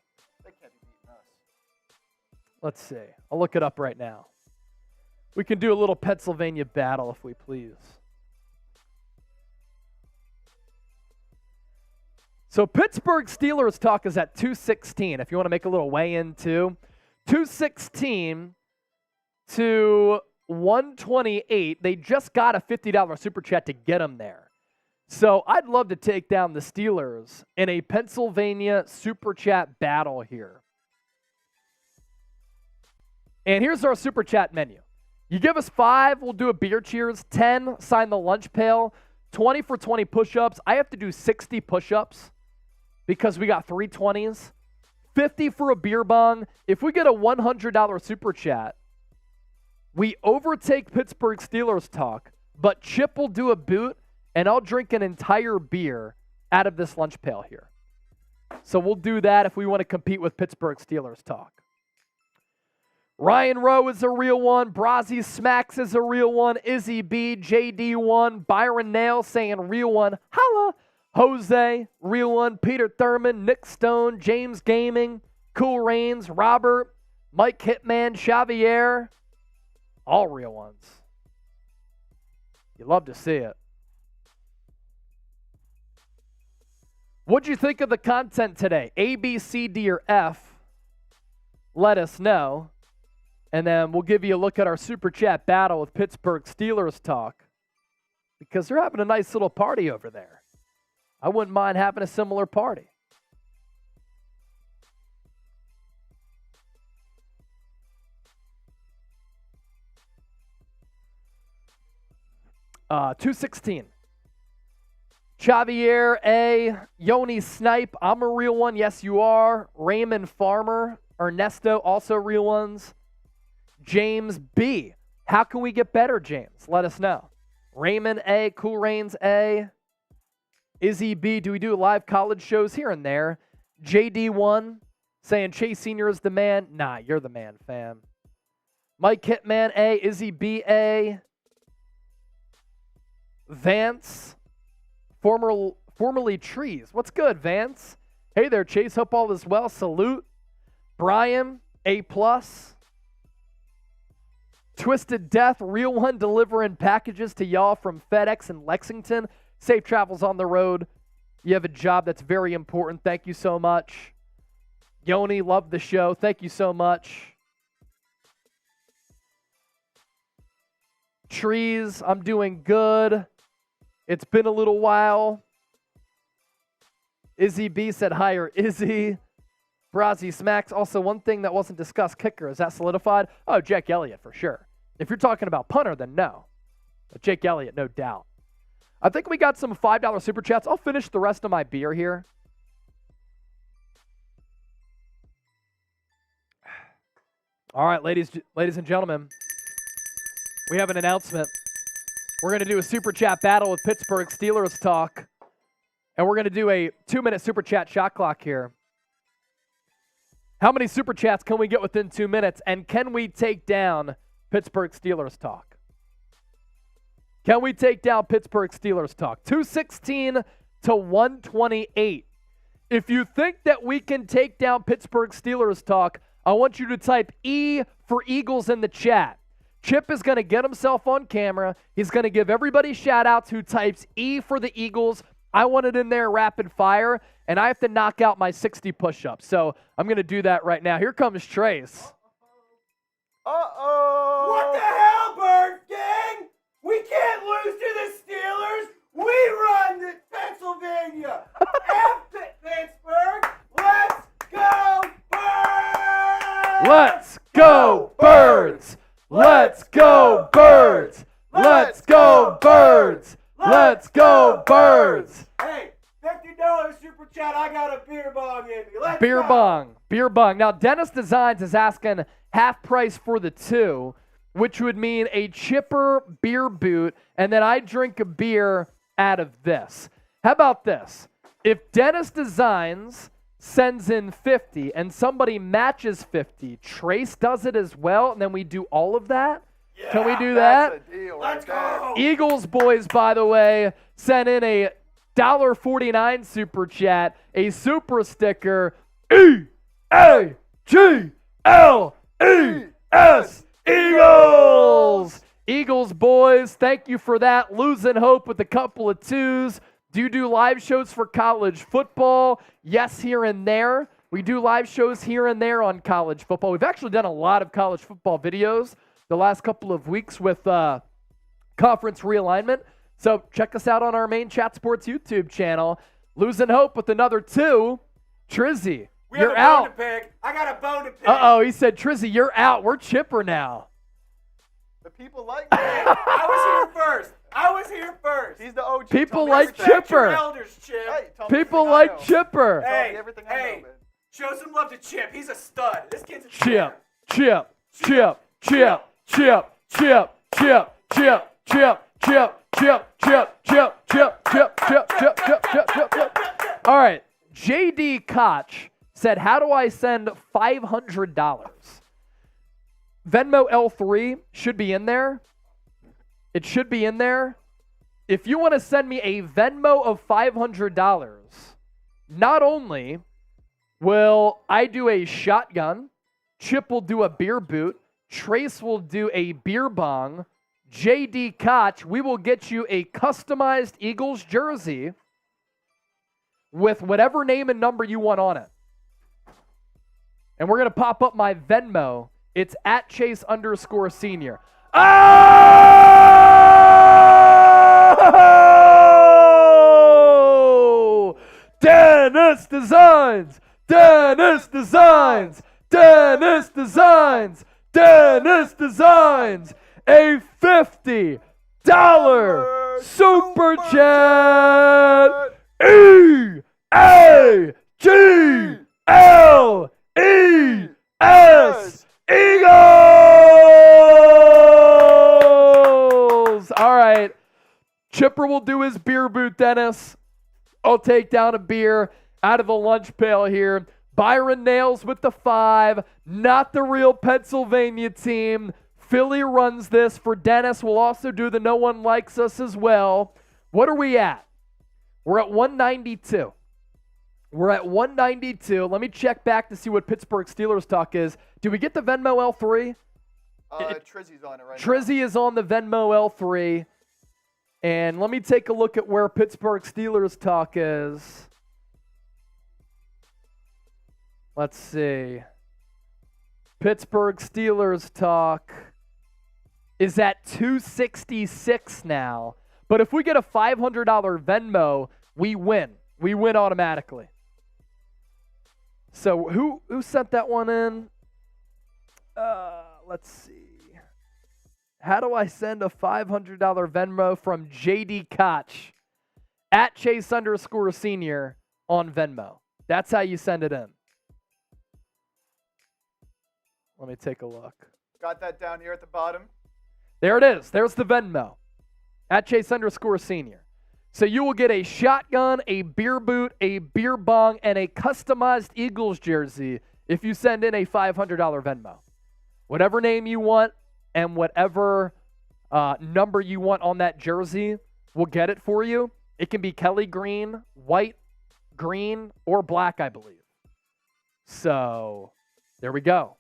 They can't be beating us. Let's see. I'll look it up right now. We can do a little Pennsylvania battle if we please. So Pittsburgh Steelers talk is at 216. If you want to make a little weigh-in too. 216 to 128. They just got a $50 Super Chat to get them there. So I'd love to take down the Steelers in a Pennsylvania Super Chat battle here. And here's our Super Chat menu. You give us 5, we'll do a beer cheers. 10, sign the lunch pail. 20 for 20 push-ups. I have to do 60 push-ups because we got 3 20s. 50 for a beer bong. If we get a $100 Super Chat, We overtake Pittsburgh Steelers talk, but Chip will do a boot, and I'll drink an entire beer out of this lunch pail here. So we'll do that if we want to compete with Pittsburgh Steelers talk. Ryan Rowe is a real one. Brazzy Smacks is a real one. Izzy B, JD1, Byron Nail saying real one. Holla. Jose, real one. Peter Thurman, Nick Stone, James Gaming, Cool Rains, Robert, Mike Hitman, Xavier. All real ones. You love to see it. What'd you think of the content today? A, B, C, D, or F? Let us know. And then we'll give you a look at our Super Chat battle with Pittsburgh Steelers talk. Because they're having a nice little party over there. I wouldn't mind having a similar party. Uh, 216. Xavier A. Yoni Snipe. I'm a real one. Yes, you are. Raymond Farmer. Ernesto, also real ones. James B. How can we get better, James? Let us know. Raymond A. Cool Rains A. Izzy B. Do we do live college shows here and there? JD1 saying Chase Sr. is the man. Nah, you're the man, fam. Mike Hitman A. Izzy B. A. Vance. Formerly Trees. What's good, Vance? Hey there, Chase. Hope all is well. Salute. Brian, A+. Twisted Death, real one, delivering packages to y'all from FedEx in Lexington. Safe travels on the road. You have a job that's very important. Thank you so much. Yoni, love the show. Thank you so much. Trees, I'm doing good. It's been a little while. Izzy B said hire Izzy. Brazzy Smacks. Also, one thing that wasn't discussed, kicker. Is that solidified? Oh, Jake Elliott for sure. If you're talking about punter, then no. But Jake Elliott, no doubt. I think we got some $5 Super Chats. I'll finish the rest of my beer here. All right, ladies and gentlemen, we have an announcement. We're going to do a Super Chat battle with Pittsburgh Steelers talk. And we're going to do a 2-minute Super Chat shot clock here. How many Super Chats can we get within 2 minutes? And can we take down Pittsburgh Steelers talk? Can we take down Pittsburgh Steelers talk? 216 to 128. If you think that we can take down Pittsburgh Steelers talk, I want you to type E for Eagles in the chat. Chip is going to get himself on camera. He's going to give everybody shout-outs who types E for the Eagles. I want it in there rapid fire, and I have to knock out my 60 push-ups. So I'm going to do that right now. Here comes Trace. Uh-oh. What the hell, Bird Gang? We can't lose to the Steelers. We run to Pennsylvania. F Pittsburgh. Let's go, Birds! Let's go, Birds! Let's go, Birds! Let's go, Birds! Let's go, Birds! Hey, $50 Super Chat. I got a beer bong in me. Let's Beer go. bong. Beer bong. Now, Dennis Designs is asking half price for the two, which would mean a chipper beer boot, and then I drink a beer out of this. How about this? If Dennis Designs sends in 50 and somebody matches 50, Trace does it as well, and then we do all of that? Yeah, can we do that? That's a deal Let's right go. Eagles boys, by the way, sent in a $1.49 super chat, a super sticker, E-A-G-L-E-S, Eagles! Eagles boys, thank you for that. Losing hope with a couple of twos. Do you do live shows for college football? Yes, here and there. We do live shows here and there on college football. We've actually done a lot of college football videos the last couple of weeks with conference realignment. So check us out on our main Chat Sports YouTube channel. Losing hope with another two. Trizzy, We you're have a bone out. to pick. I got a bone to pick. Uh-oh, he said, Trizzy, you're out. We're chipper now. The people like me. I was here first. He's the OG. People Tell me like everything. Respect your Chipper. elders, Chip. Hey, tell me People everything I like know. Chipper. Tell Hey, me everything I know, hey, man. show some love to Chip. He's a stud. This kid's a Chip, Chip, Chip, Chip, Chip, chip, chip, chip, chip, chip, chip, chip, chip, chip, chip, chip, chip, chip, chip, chip, chip. All right. J.D. Koch said, how do I send $500? Venmo L3 should be in there. It should be in there. If you want to send me a Venmo of $500, not only will I do a shotgun, Chip will do a beer boot, Trace will do a beer bong, J.D. Koch, we will get you a customized Eagles jersey with whatever name and number you want on it. And we're going to pop up my Venmo. It's at Chase_senior. Oh! Dennis Designs! Dennis Designs! Dennis Designs! Dennis Designs! A $50 super chat! E-A-G-L-E-S! Eagles! All right. Chipper will do his beer boot, Dennis. I'll take down a beer out of the lunch pail here. Byron Nails with the 5. Not the real Pennsylvania team. Philly runs this. For Dennis, we'll also do the No One Likes Us as well. What are we at? We're at 192. We're at 192. Let me check back to see what Pittsburgh Steelers talk is. Do we get the Venmo L3? Trizzy's on it right now. Trizzy is on the Venmo L3. And let me take a look at where Pittsburgh Steelers talk is. Let's see. Pittsburgh Steelers talk is at 266 now. But if we get a $500 Venmo, we win. We win automatically. So who sent that one in? Let's see. How do I send a $500 Venmo from J.D. Koch at Chase_senior on Venmo? That's how you send it in. Let me take a look. Got that down here at the bottom. There it is. There's the Venmo at Chase_senior. So you will get a shotgun, a beer boot, a beer bong, and a customized Eagles jersey if you send in a $500 Venmo. Whatever name you want and whatever number you want on that jersey, we'll get it for you. It can be Kelly green, white, green, or black, I believe. So there we go.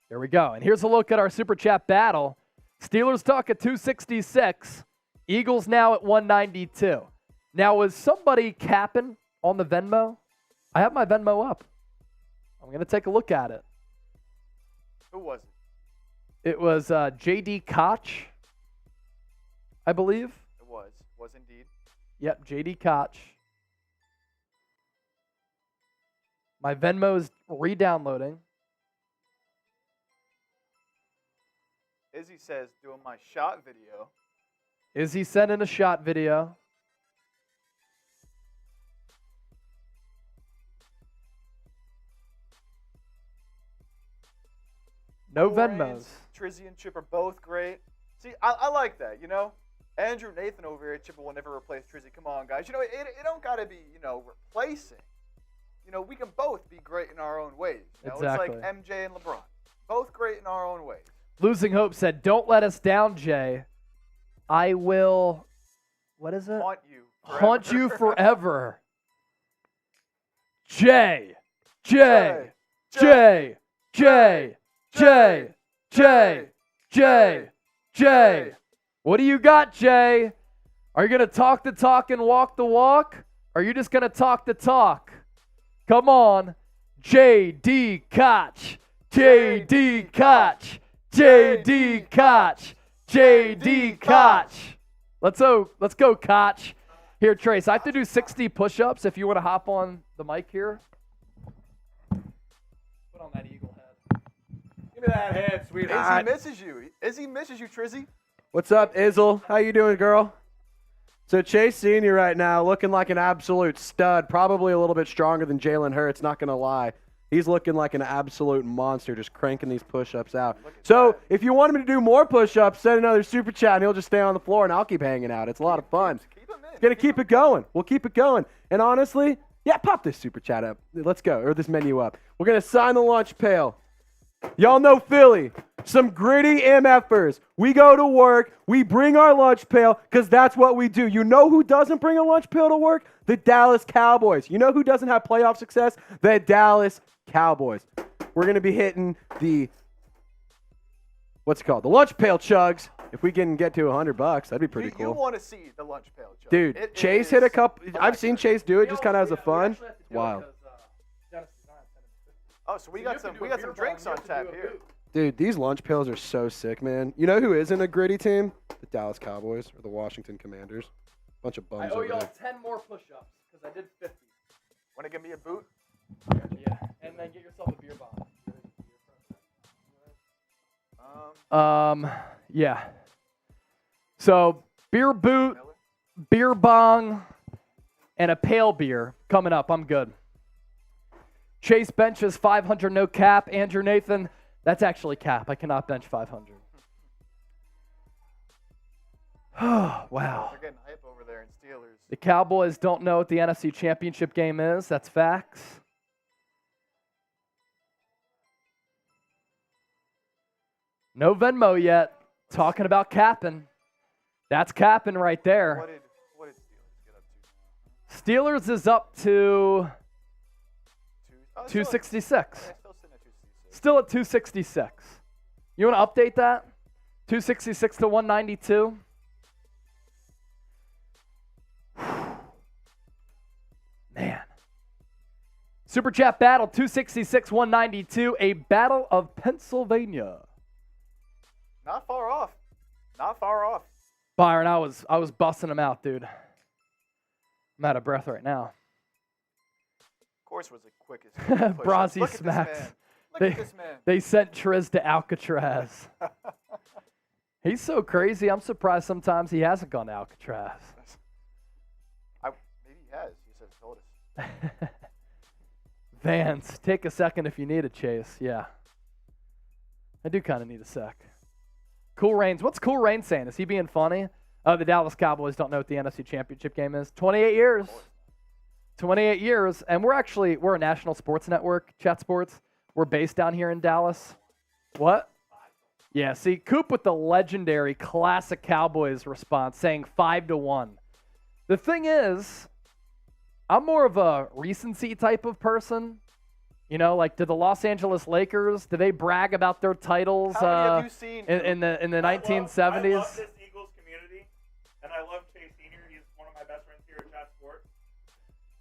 There we go. And here's a look at our Super Chat battle. Steelers talk at 266. Eagles now at 192. Now, is somebody capping on the Venmo? I have my Venmo up. I'm going to take a look at it. Who was it? It was J.D. Koch, I believe. It was. Was indeed. Yep, J.D. Koch. My Venmo is re-downloading. Izzy says, doing my shot video. Is he sending a shot video? No Venmos. Trizzy and Chip are both great. See, I like that, you know? Andrew Nathan over here, Chipper will never replace Trizzy. Come on, guys. You know, it don't got to be, replacing. We can both be great in our own ways. Exactly. It's like MJ and LeBron. Both great in our own ways. Losing Hope said, don't let us down, Jay. I will, what is it? Haunt you forever. Haunt you forever. Jay. Jay. Jay. Jay. Jay. Jay. Jay. Jay. What do you got, Jay? Are you going to talk the talk and walk the walk? Or are you just going to talk the talk? Come on. J.D. Koch. J.D. Koch. J.D. Koch. J.D. Koch. Let's go, Koch. Here, Trace, I have to do 60 push-ups if you want to hop on the mic here. Put on that eagle head. Give me that head, sweetheart. Izzy misses you. Izzy misses you, Trizzy. What's up, Izzle? How you doing, girl? So Chase Senior right now looking like an absolute stud, probably a little bit stronger than Jalen Hurts, not going to lie. He's looking like an absolute monster, just cranking these push-ups out. So if you want him to do more push-ups, send another super chat, and he'll just stay on the floor, and I'll keep hanging out. It's a lot of fun. Gonna keep it going. We'll keep it going. And honestly, yeah, pop this super chat up. Let's go, or this menu up. We're gonna sign the lunch pail. Y'all know Philly, some gritty MFers. We go to work, we bring our lunch pail, because that's what we do. You know who doesn't bring a lunch pail to work? The Dallas Cowboys. You know who doesn't have playoff success? The Dallas Cowboys. We're going to be hitting the, what's it called? The lunch pail chugs. If we can get to $100, that'd be pretty cool. You want to see the lunch pail chug. Dude, Chase hit a couple. I've seen Chase do it just kind of as a fun. Wow. Oh, so we got some drinks on tap here. Dude, these lunch pails are so sick, man. You know who isn't a gritty team? The Dallas Cowboys or the Washington Commanders. Bunch of bums I owe over y'all there. 10 more push-ups because I did 50. Want to give me a boot? Yeah, and then get yourself a beer bomb. Yeah. So, beer boot, beer bong, and a pale beer coming up. I'm good. Chase benches 500, no cap. Andrew Nathan, that's actually cap. I cannot bench 500. Oh, wow. They're getting hype over there in Steelers. The Cowboys don't know what the NFC Championship game is. That's facts. No Venmo yet. Talking about capping. That's capping right there. What did Steelers get up to? Steelers is up to 266. Yeah, still sitting at 266. Still at 266. You want to update that? 266 to 192. Man. Super Chat battle 266 192, a battle of Pennsylvania. Not far off. Not far off. Byron, I was busting them out, dude. I'm out of breath right now. Of course, was the quickest. Brazzi Look at smacks. Look at this man. They sent Triz to Alcatraz. He's so crazy. I'm surprised sometimes he hasn't gone to Alcatraz. Maybe he has. He said told us. Vance, take a second if you need a Chase. Yeah. I do kind of need a sec. Cool Rains. What's Cool Rains saying? Is he being funny? Oh, the Dallas Cowboys don't know what the NFC Championship game is. 28 years. 28 years. And we're a national sports network, Chat Sports. We're based down here in Dallas. What? Yeah, see, Coop with the legendary classic Cowboys response saying 5-1. The thing is, I'm more of a recency type of person. You know, like, do the Los Angeles Lakers, do they brag about their titles How many have you seen? in the 1970s? I love this Eagles community, and I love Chase Senior. He's one of my best friends here at Chat Sports.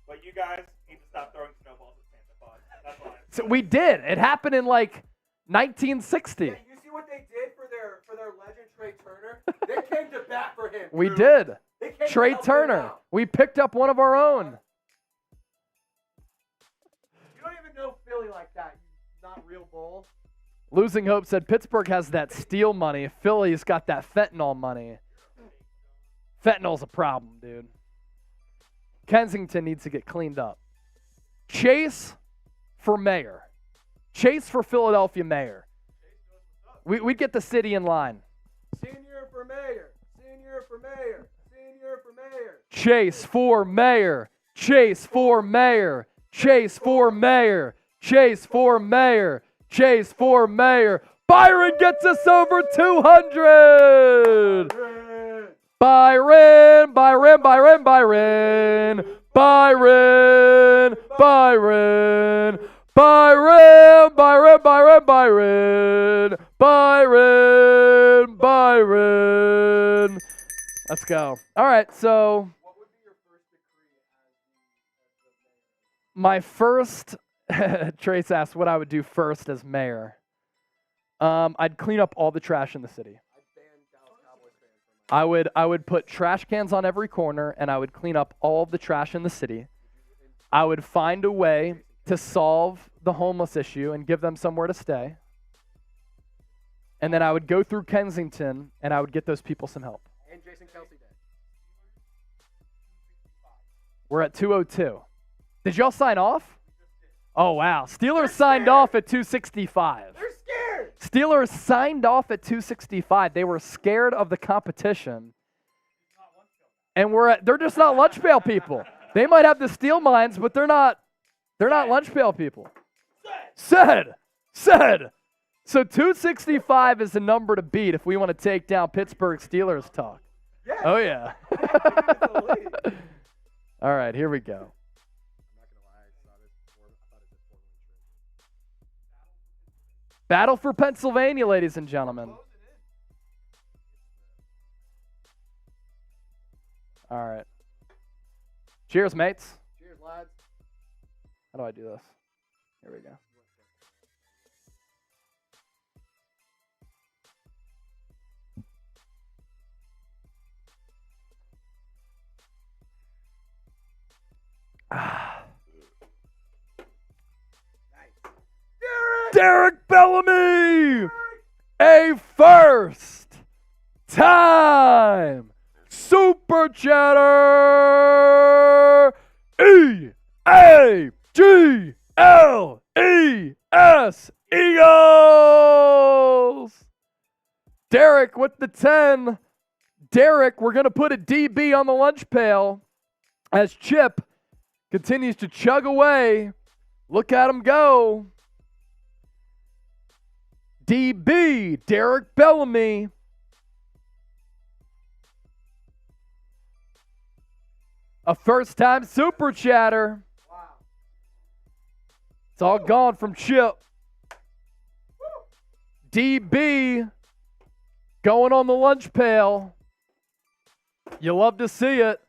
But you guys need to stop throwing snowballs at Santa Claus. That's all. So we did. It happened in, like, 1960. Yeah, you see what they did for their legend Trey Turner? They came to bat for him. We too. did. They came to Trey help him Turner. out. We picked up one of our own. You don't even know Philly like that. You not real bull. Losing Hope said Pittsburgh has that steel money. Philly's got that fentanyl money. Fentanyl's a problem, dude. Kensington needs to get cleaned up. Chase for mayor. Chase for Philadelphia mayor. We'd get the city in line. Senior for mayor. Senior for mayor. Senior for mayor. Chase for mayor. Chase for mayor. Chase for mayor. Chase for mayor. Chase for mayor. Byron gets us over 200. Byron, Byron, Byron, Byron. Byron, Byron. Byron, Byron, Byron, Byron. Byron, Byron. Let's go. All right, so What would be your first decree as my first, Trace asked what I would do first as mayor. I'd clean up all the trash in the city. I'd ban Dallas Cowboys fans from I would put trash cans on every corner, and I would clean up all of the trash in the city. I would find a way to solve the homeless issue and give them somewhere to stay. And then I would go through Kensington, and I would get those people some help. And Jason Kelsey Day. We're at 202. Did y'all sign off? Oh, wow. Steelers signed off at 265. They're scared. Steelers signed off at 265. They were scared of the competition. And they're just not lunch pail people. They might have the steel mines, but they're not lunch pail people. Said. So 265 is the number to beat if we want to take down Pittsburgh Steelers talk. Yes. Oh, yeah. It's elite. All right, here we go. Battle for Pennsylvania, ladies and gentlemen. All right. Cheers, mates. Cheers, lads. How do I do this? Here we go. Derek Bellamy, a first time Super Chatter EAGLES Eagles. Derek with the 10. Derek, we're going to put a DB on the lunch pail as Chip continues to chug away. Look at him go. DB, Derek Bellamy. A first-time Super Chatter. Wow. It's all gone from Chip. DB going on the lunch pail. You love to see it.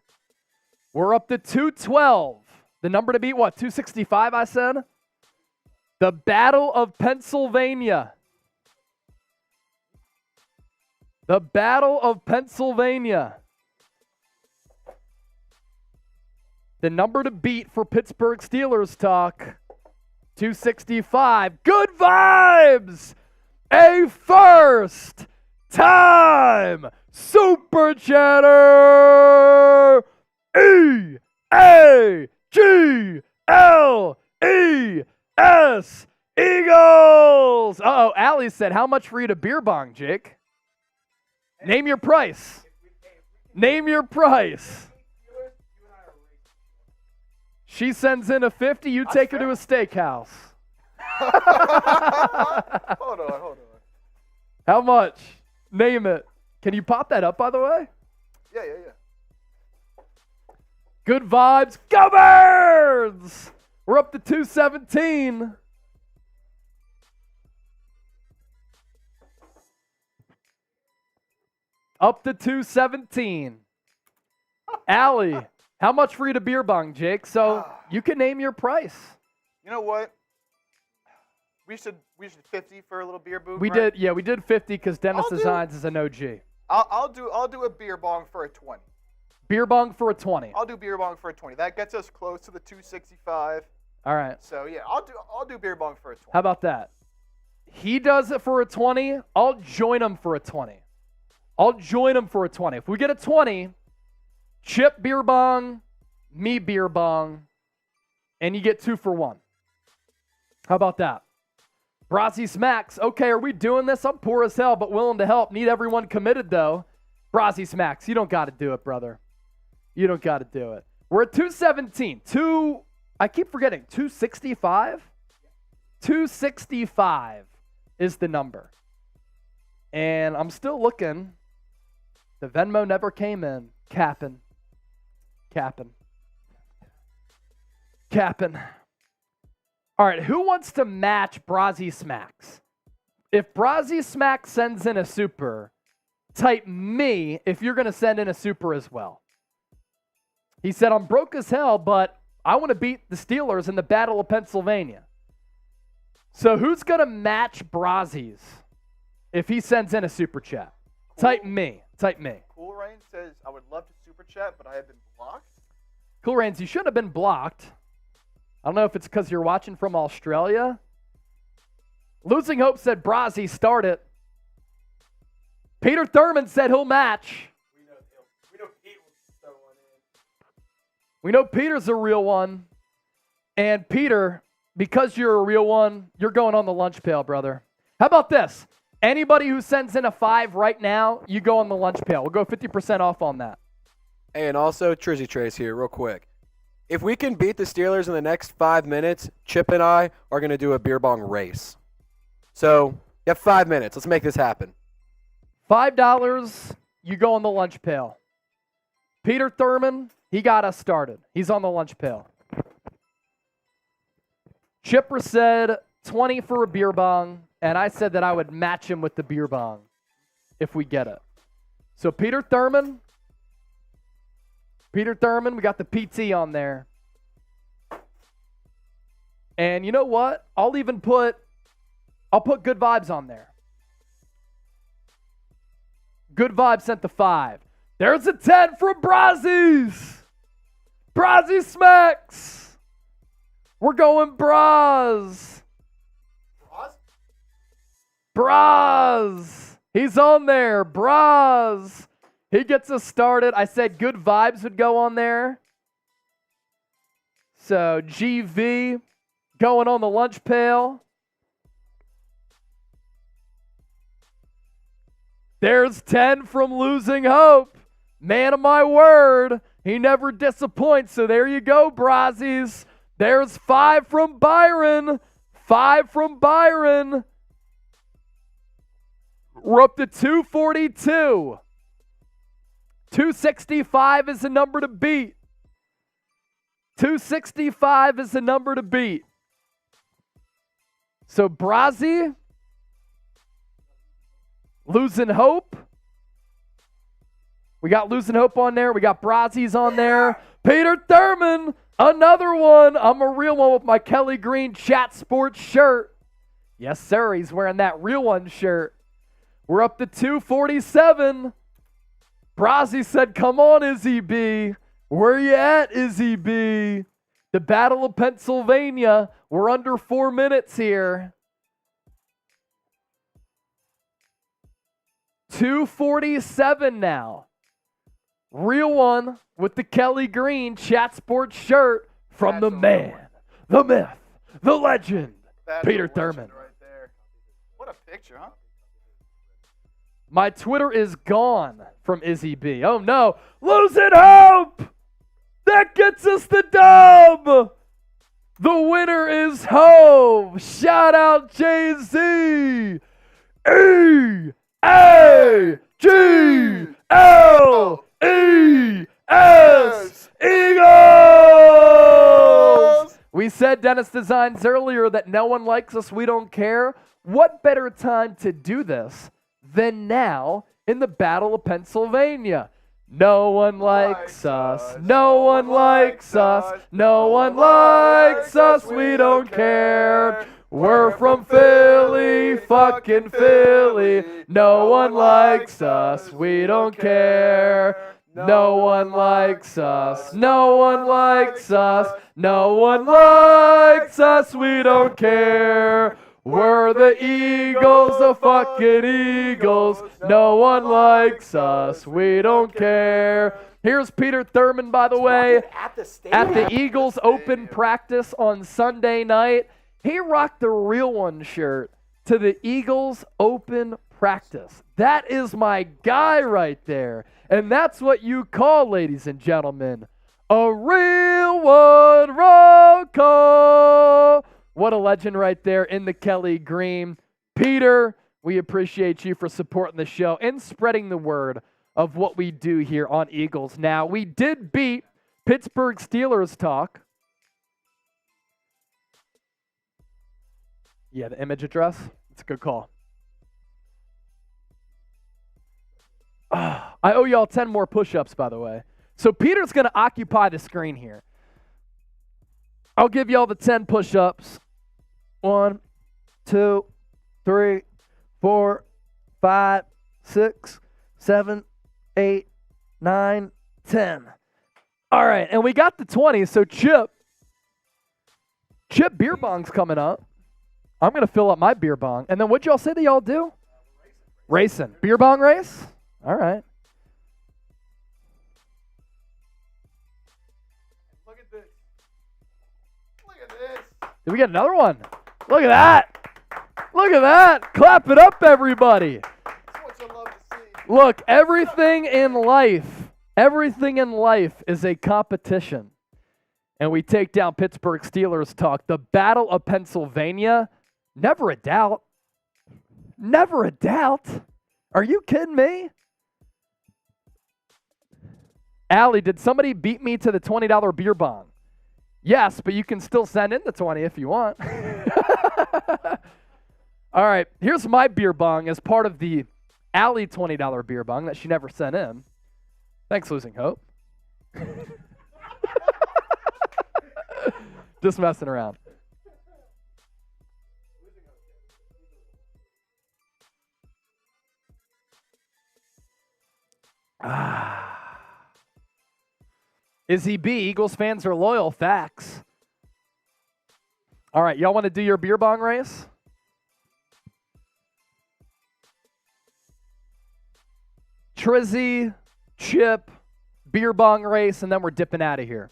We're up to 212. The number to beat, what, 265, I said? The Battle of Pennsylvania. The Battle of Pennsylvania. The number to beat for Pittsburgh Steelers talk, 265. Good vibes! A first time Super Chatter EAGLES Eagles. Uh-oh, Allie said, how much for you to beer bong, Jake? Name your price. Name your price. She sends in a 50, you take her to a steakhouse. Hold on. How much? Name it. Can you pop that up, by the way? Yeah. Good vibes. Go Birds! We're up to 217. Up to 217. Allie, how much for you to beer bong, Jake? So you can name your price. You know what? We should 50 for a little beer booth. We right? did 50 because Dennis Designs is an OG. I'll do a beer bong for a 20. Beer bong for a 20. I'll do beer bong for a 20. That gets us close to the 265. All right. So yeah, I'll do beer bong for a 20. How about that? He does it for a 20. I'll join him for a 20. If we get a 20, Chip beer bong, me beer bong, and you get 2 for 1. How about that? Brazzy Smacks. Okay, are we doing this? I'm poor as hell, but willing to help. Need everyone committed, though. Brazzy Smacks, you don't got to do it, brother. You don't got to do it. We're at 217. I keep forgetting. 265? 265 is the number. And I'm still looking. The Venmo never came in. Capping. All right, who wants to match Brazzy Smacks? If Brazzy Smacks sends in a super, type me if you're going to send in a super as well. He said, I'm broke as hell, but I want to beat the Steelers in the Battle of Pennsylvania. So who's going to match Brazzy's if he sends in a super chat? Cool. Type me. Cool Rain says, I would love to super chat, but I have been blocked. Cool Rains, you shouldn't have been blocked. I don't know if it's because you're watching from Australia. Losing Hope said, Brazzy, start it. Peter Thurman said he'll match. We know Pete will throw one in. We know Peter's a real one. And Peter, because you're a real one, you're going on the lunch pail, brother. How about this? Anybody who sends in a 5 right now, you go on the lunch pail. We'll go 50% off on that. Hey, and also, Trizzy Trace here, real quick. If we can beat the Steelers in the next 5 minutes, Chip and I are going to do a beer bong race. So, you have 5 minutes. Let's make this happen. $5, you go on the lunch pail. Peter Thurman, he got us started. He's on the lunch pail. Chipper said 20 for a beer bong, and I said that I would match him with the beer bong if we get it. So Peter Thurman, we got the PT on there. And you know what? I'll put Good Vibes on there. Good Vibes sent the 5. There's a 10 from Brazzies. Brazzy smacks. We're going Braz. Braz. He's on there. Braz. He gets us started. I said Good Vibes would go on there. So GV going on the lunch pail. There's 10 from Losing Hope. Man of my word. He never disappoints. So there you go, Brazzies. There's 5 from Byron. 5 from Byron. We're up to 242. 265 is the number to beat. 265 is the number to beat. So Brazzy, Losing Hope. We got Losing Hope on there. We got Brazzies on there. Peter Thurman, another one. I'm a real one with my Kelee Green Chat Sports shirt. Yes, sir. He's wearing that real one shirt. We're up to 247. Brazzy said, come on, Izzy B. Where you at, Izzy B? The Battle of Pennsylvania. We're under 4 minutes here. 247 now. Real one with the Kelee Green Chat Sports shirt from the man, the myth, the legend, Peter Thurman. Right there. What a picture, huh? My Twitter is gone from Izzy B. Oh no. Losing Hope! That gets us the dub! The winner is Hope! Shout out Jay-Z! E-A-G-L-E-S! Eagles! We said, Dennis Designs, earlier that no one likes us, we don't care. What better time to do this than now in the Battle of Pennsylvania? No one likes us. No one likes us. No one likes us. We don't care. We're from Philly, fucking Philly. No one likes us. We don't care. No one likes us. No one likes us. No one likes us. We don't care. We're the Eagles, the fucking Eagles. No one likes us. We don't care. Here's Peter Thurman, by the way, at the Eagles Open practice on Sunday night. He rocked the real one shirt to the Eagles Open practice. That is my guy right there. And that's what you call, ladies and gentlemen, a real one roll call. What a legend right there in the Kelee Green. Peter, we appreciate you for supporting the show and spreading the word of what we do here on Eagles Now. We did beat Pittsburgh Steelers talk. Yeah, the image address. It's a good call. I owe y'all 10 more push-ups, by the way. So Peter's going to occupy the screen here. I'll give y'all the 10 push-ups. 1, 2, 3, 4, 5, 6, 7, 8, 9, 10. All right, and we got the 20. So Chip beer bong's coming up. I'm going to fill up my beer bong. And then what'd y'all say that y'all do? Racing. Beer bong race? All right. Look at this. Look at this. Did we get another one? Look at that. Look at that. Clap it up, everybody. That's what you love to see. Look, everything in life is a competition. And we take down Pittsburgh Steelers talk. The Battle of Pennsylvania, never a doubt. Never a doubt. Are you kidding me? Allie, did somebody beat me to the $20 beer bong? Yes, but you can still send in the 20 if you want. All right, here's my beer bong as part of the Allie $20 beer bong that she never sent in. Thanks, Losing Hope. Just messing around. Izzy B, Eagles fans are loyal. Facts. All right, y'all want to do your beer bong race? Trizzy, Chip, beer bong race, and then we're dipping out of here.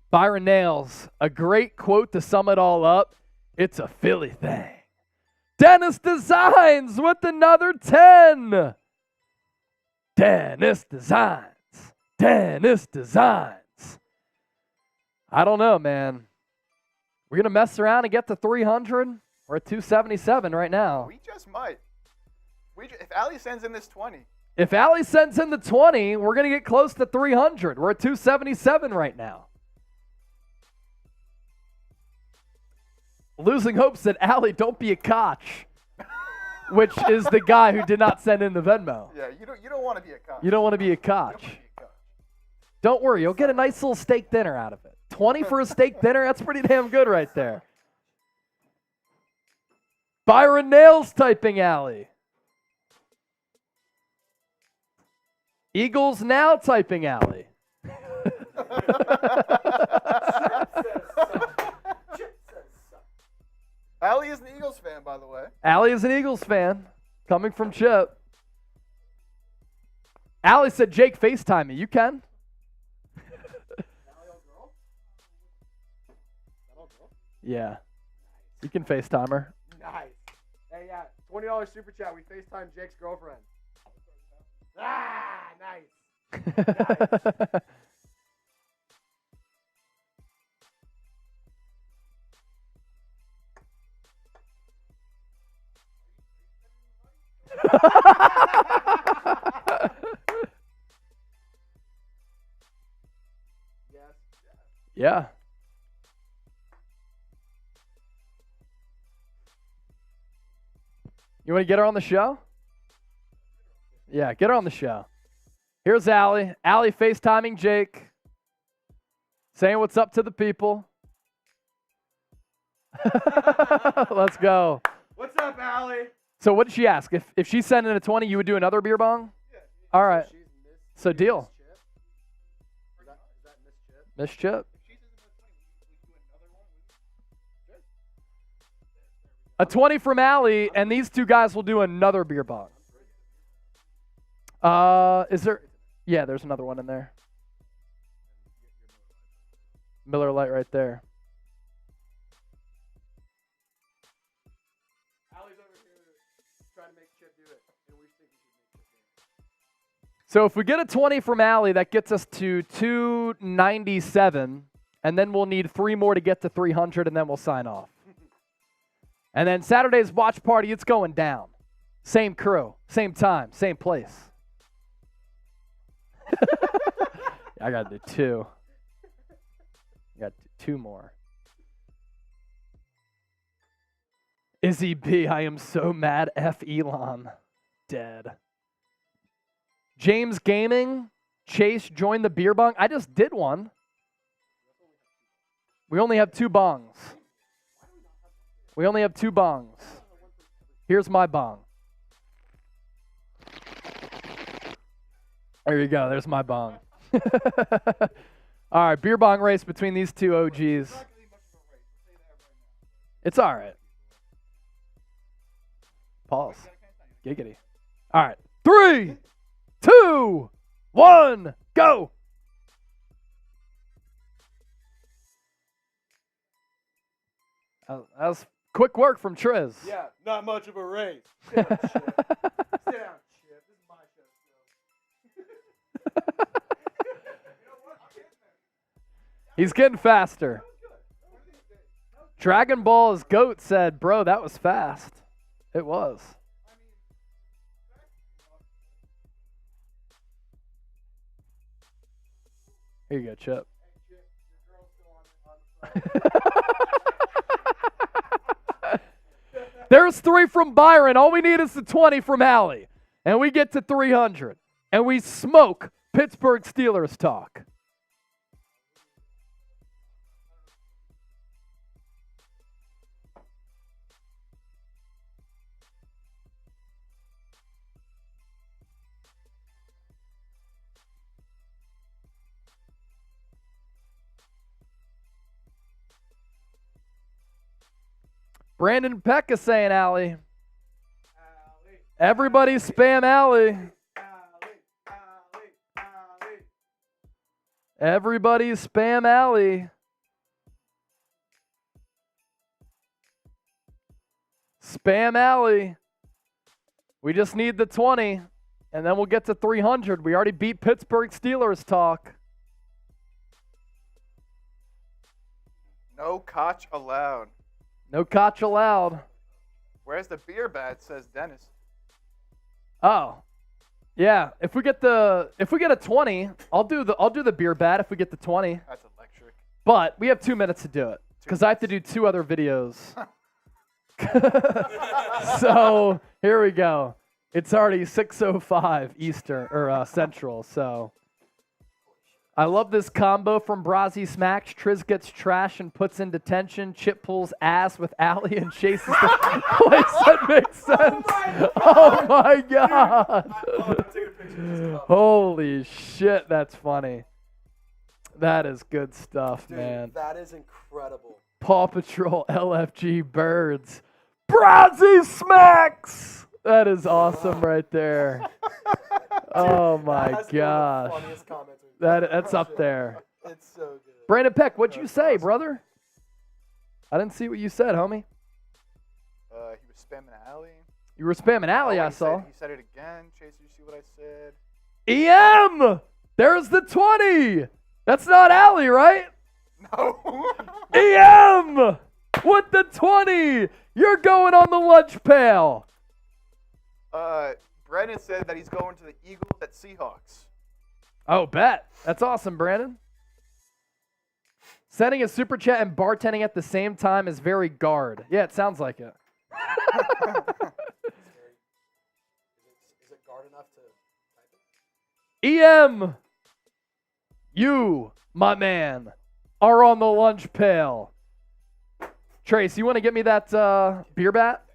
Byron Nails, a great quote to sum it all up. It's a Philly thing. Dennis Designs with another 10. Dennis Designs. Dennis Designs. I don't know, man. We're going to mess around and get to 300. We're at 277 right now. We just might. If Allie sends in this 20. If Allie sends in the 20, we're going to get close to 300. We're at 277 right now. Losing Hope said, Allie, don't be a Koch, which is the guy who did not send in the Venmo. Yeah, you don't want to be a Koch. You don't want to be a Koch. Don't worry, you'll get a nice little steak dinner out of it. 20 for a steak dinner, that's pretty damn good right there. Byron Nails typing Allie. Eagles now typing Allie. Allie is an Eagles fan, by the way. Allie is an Eagles fan, coming from Chip. Allie said, Jake, FaceTime me. You can. Yeah. You can FaceTime her. Nice. Hey, yeah, $20 super chat. We FaceTime Jake's girlfriend. Ah, nice. Yeah. You want to get her on the show? Yeah, get her on the show. Here's Allie. Allie FaceTiming Jake. Saying what's up to the people. Let's go. What's up, Allie? So what did she ask? If she sent in a 20, you would do another beer bong? Yeah. All right. So deal. Is that Miss Chip? Miss Chip. A 20 from Allie, and these two guys will do another beer bong. Is there? Yeah, there's another one in there. Miller Lite right there. Allie's over here trying to make Chip do it, and we think we should make Chip do it. So if we get a 20 from Allie, that gets us to 297, and then we'll need 3 more to get to 300, and then we'll sign off. And then Saturday's watch party, it's going down. Same crew, same time, same place. I got to do 2. I got to do 2 more. Izzy B, I am so mad. F Elon. Dead. James Gaming, Chase joined the beer bong. I just did one. We only have 2 bongs. We only have 2 bongs. Here's my bong. There you go. There's my bong. All right, beer bong race between these 2 OGs. It's all right. Pause. Giggity. All right. 3, 2, 1, go. That was quick work from Triz. Yeah, not much of a race. Sit down, Chip. Sit down, Chip. This is my show still. He's getting faster. Dragon Ball's GOAT said, bro, that was fast. It was. Here you go, Chip. There's 3 from Byron. All we need is the 20 from Allie. And we get to 300. And we smoke Pittsburgh Steelers talk. Brandon Peck is saying Allie. Everybody spam Allie. Everybody spam Allie. Spam Allie. We just need the 20, and then we'll get to 300. We already beat Pittsburgh Steelers talk. No cotch allowed. No cotch allowed. Where's the beer bat? Says Dennis. Oh, yeah. If we get a 20, I'll do the beer bat. If we get the 20, That's electric. but we have 2 minutes to do it because I have to do 2 other videos. So here we go. It's already 6:05 Eastern or Central. So I love this combo from Brazzy Smacks. Triz gets trash and puts in detention. Chip pulls ass with Allie and chases the place. That makes sense. Oh my god. Holy shit, that's funny. That is good stuff, Dude, man. that is incredible. Paw Patrol, LFG Birds. Brazzy Smacks! That is awesome right there. Oh my That's one of the gosh. funniest comments we've That's up there. It's so good. Brandon Peck, what'd you say, brother? I didn't see what you said, homie. He was spamming Allie. You were spamming Allie, I he saw. He said it again. Chase, you see what I said? EM! There's the 20! That's not Allie, right? No. EM! With the 20! You're going on the lunch pail. Brennan said that he's going to the Eagles at Seahawks. Oh, bet. That's awesome, Brandon. Sending a super chat and bartending at the same time is very guard. Yeah, it sounds like it. Is it guard enough to type it? EM, you, my man, are on the lunch pail. Trace, you want to get me that beer bat?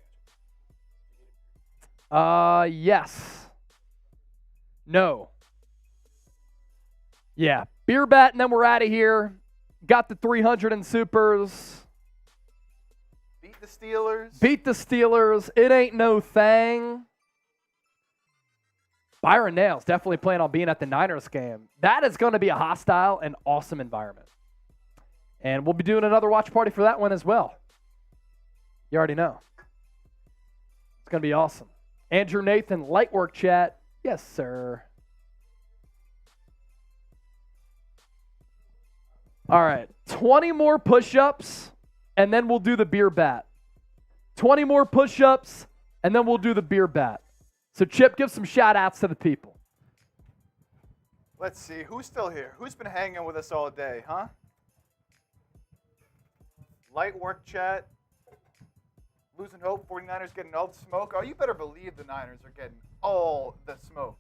Yes. No. Yeah, beer bat, and then we're out of here. Got the 300 in supers. Beat the Steelers. Beat the Steelers. It ain't no thing. Byron Nails definitely planning on being at the Niners game. That is going to be a hostile and awesome environment. And we'll be doing another watch party for that one as well. You already know. It's going to be awesome. Andrew Nathan, light work chat. Yes, sir. All right. 20 more push-ups, and then we'll do the beer bat. 20 more push-ups, and then we'll do the beer bat. So, Chip, give some shout-outs to the people. Let's see. Who's still here? Who's been hanging with us all day, huh? Light work chat. Losing hope. 49ers getting all the smoke. Oh, you better believe the Niners are getting all the smoke.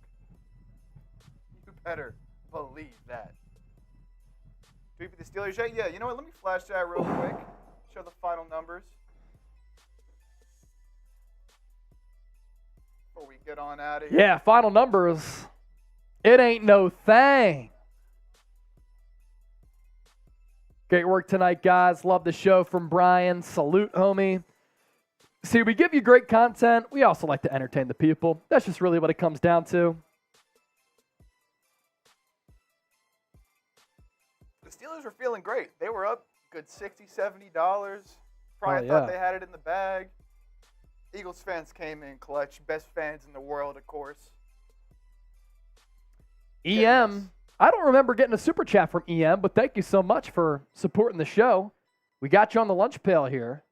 You better believe that. Do we beat the Steelers yet? Yeah, you know what? Let me flash that real quick. Show the final numbers. Before we get on out of here. Yeah, final numbers. It ain't no thing. Great work tonight, guys. Love the show from Brian. Salute, homie. See, we give you great content. We also like to entertain the people. That's just really what it comes down to. The Steelers were feeling great. They were up good $60, $70. Probably Oh, thought yeah. they had it in the bag. Eagles fans came in clutch. Best fans in the world, of course. EM. I don't remember getting a super chat from EM, but thank you so much for supporting the show. We got you on the lunch pail here.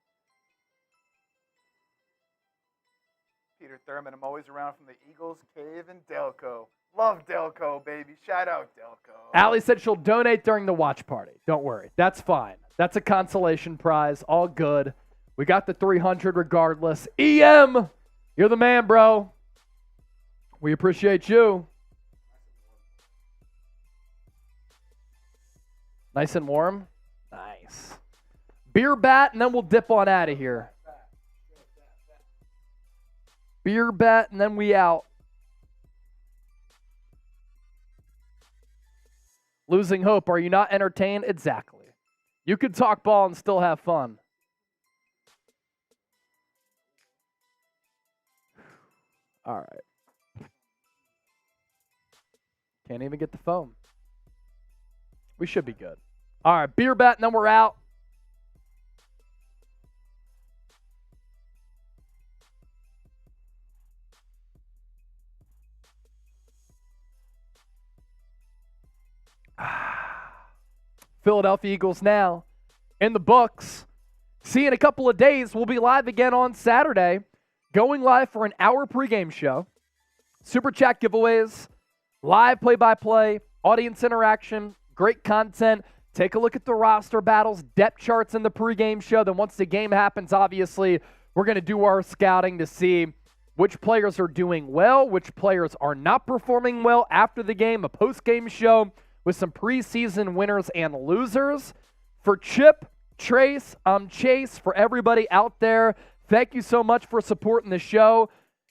Peter Thurman, I'm always around from the Eagles Cave in Delco. Love Delco, baby. Shout out Delco. Allie said she'll donate during the watch party. Don't worry. That's fine. That's a consolation prize. All good. We got the 300 regardless. EM, you're the man, bro. We appreciate you. Nice and warm? Nice. Beer bat, and then we'll dip on out of here. Beer bat, and then we out. Losing hope. Are you not entertained? Exactly. You could talk ball and still have fun. All right. Can't even get the phone. We should be good. All right, beer bat, and then we're out. Philadelphia Eagles now in the books. See you in a couple of days. We'll be live again on Saturday, going live for an hour pregame show. Super chat giveaways, live play-by-play, audience interaction, great content. Take a look at the roster battles, depth charts in the pregame show. Then once the game happens, obviously, we're going to do our scouting to see which players are doing well, which players are not performing well after the game, a post-game show with some preseason winners and losers. For Chip, Trace, I'm Chase. For everybody out there, thank you so much for supporting the show.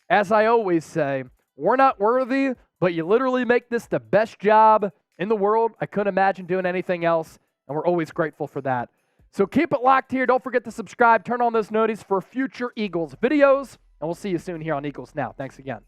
As I always say, we're not worthy, but you literally make this the best job in the world. I couldn't imagine doing anything else, and we're always grateful for that. So keep it locked here. Don't forget to subscribe. Turn on those notices for future Eagles videos, and we'll see you soon here on Eagles Now. Thanks again.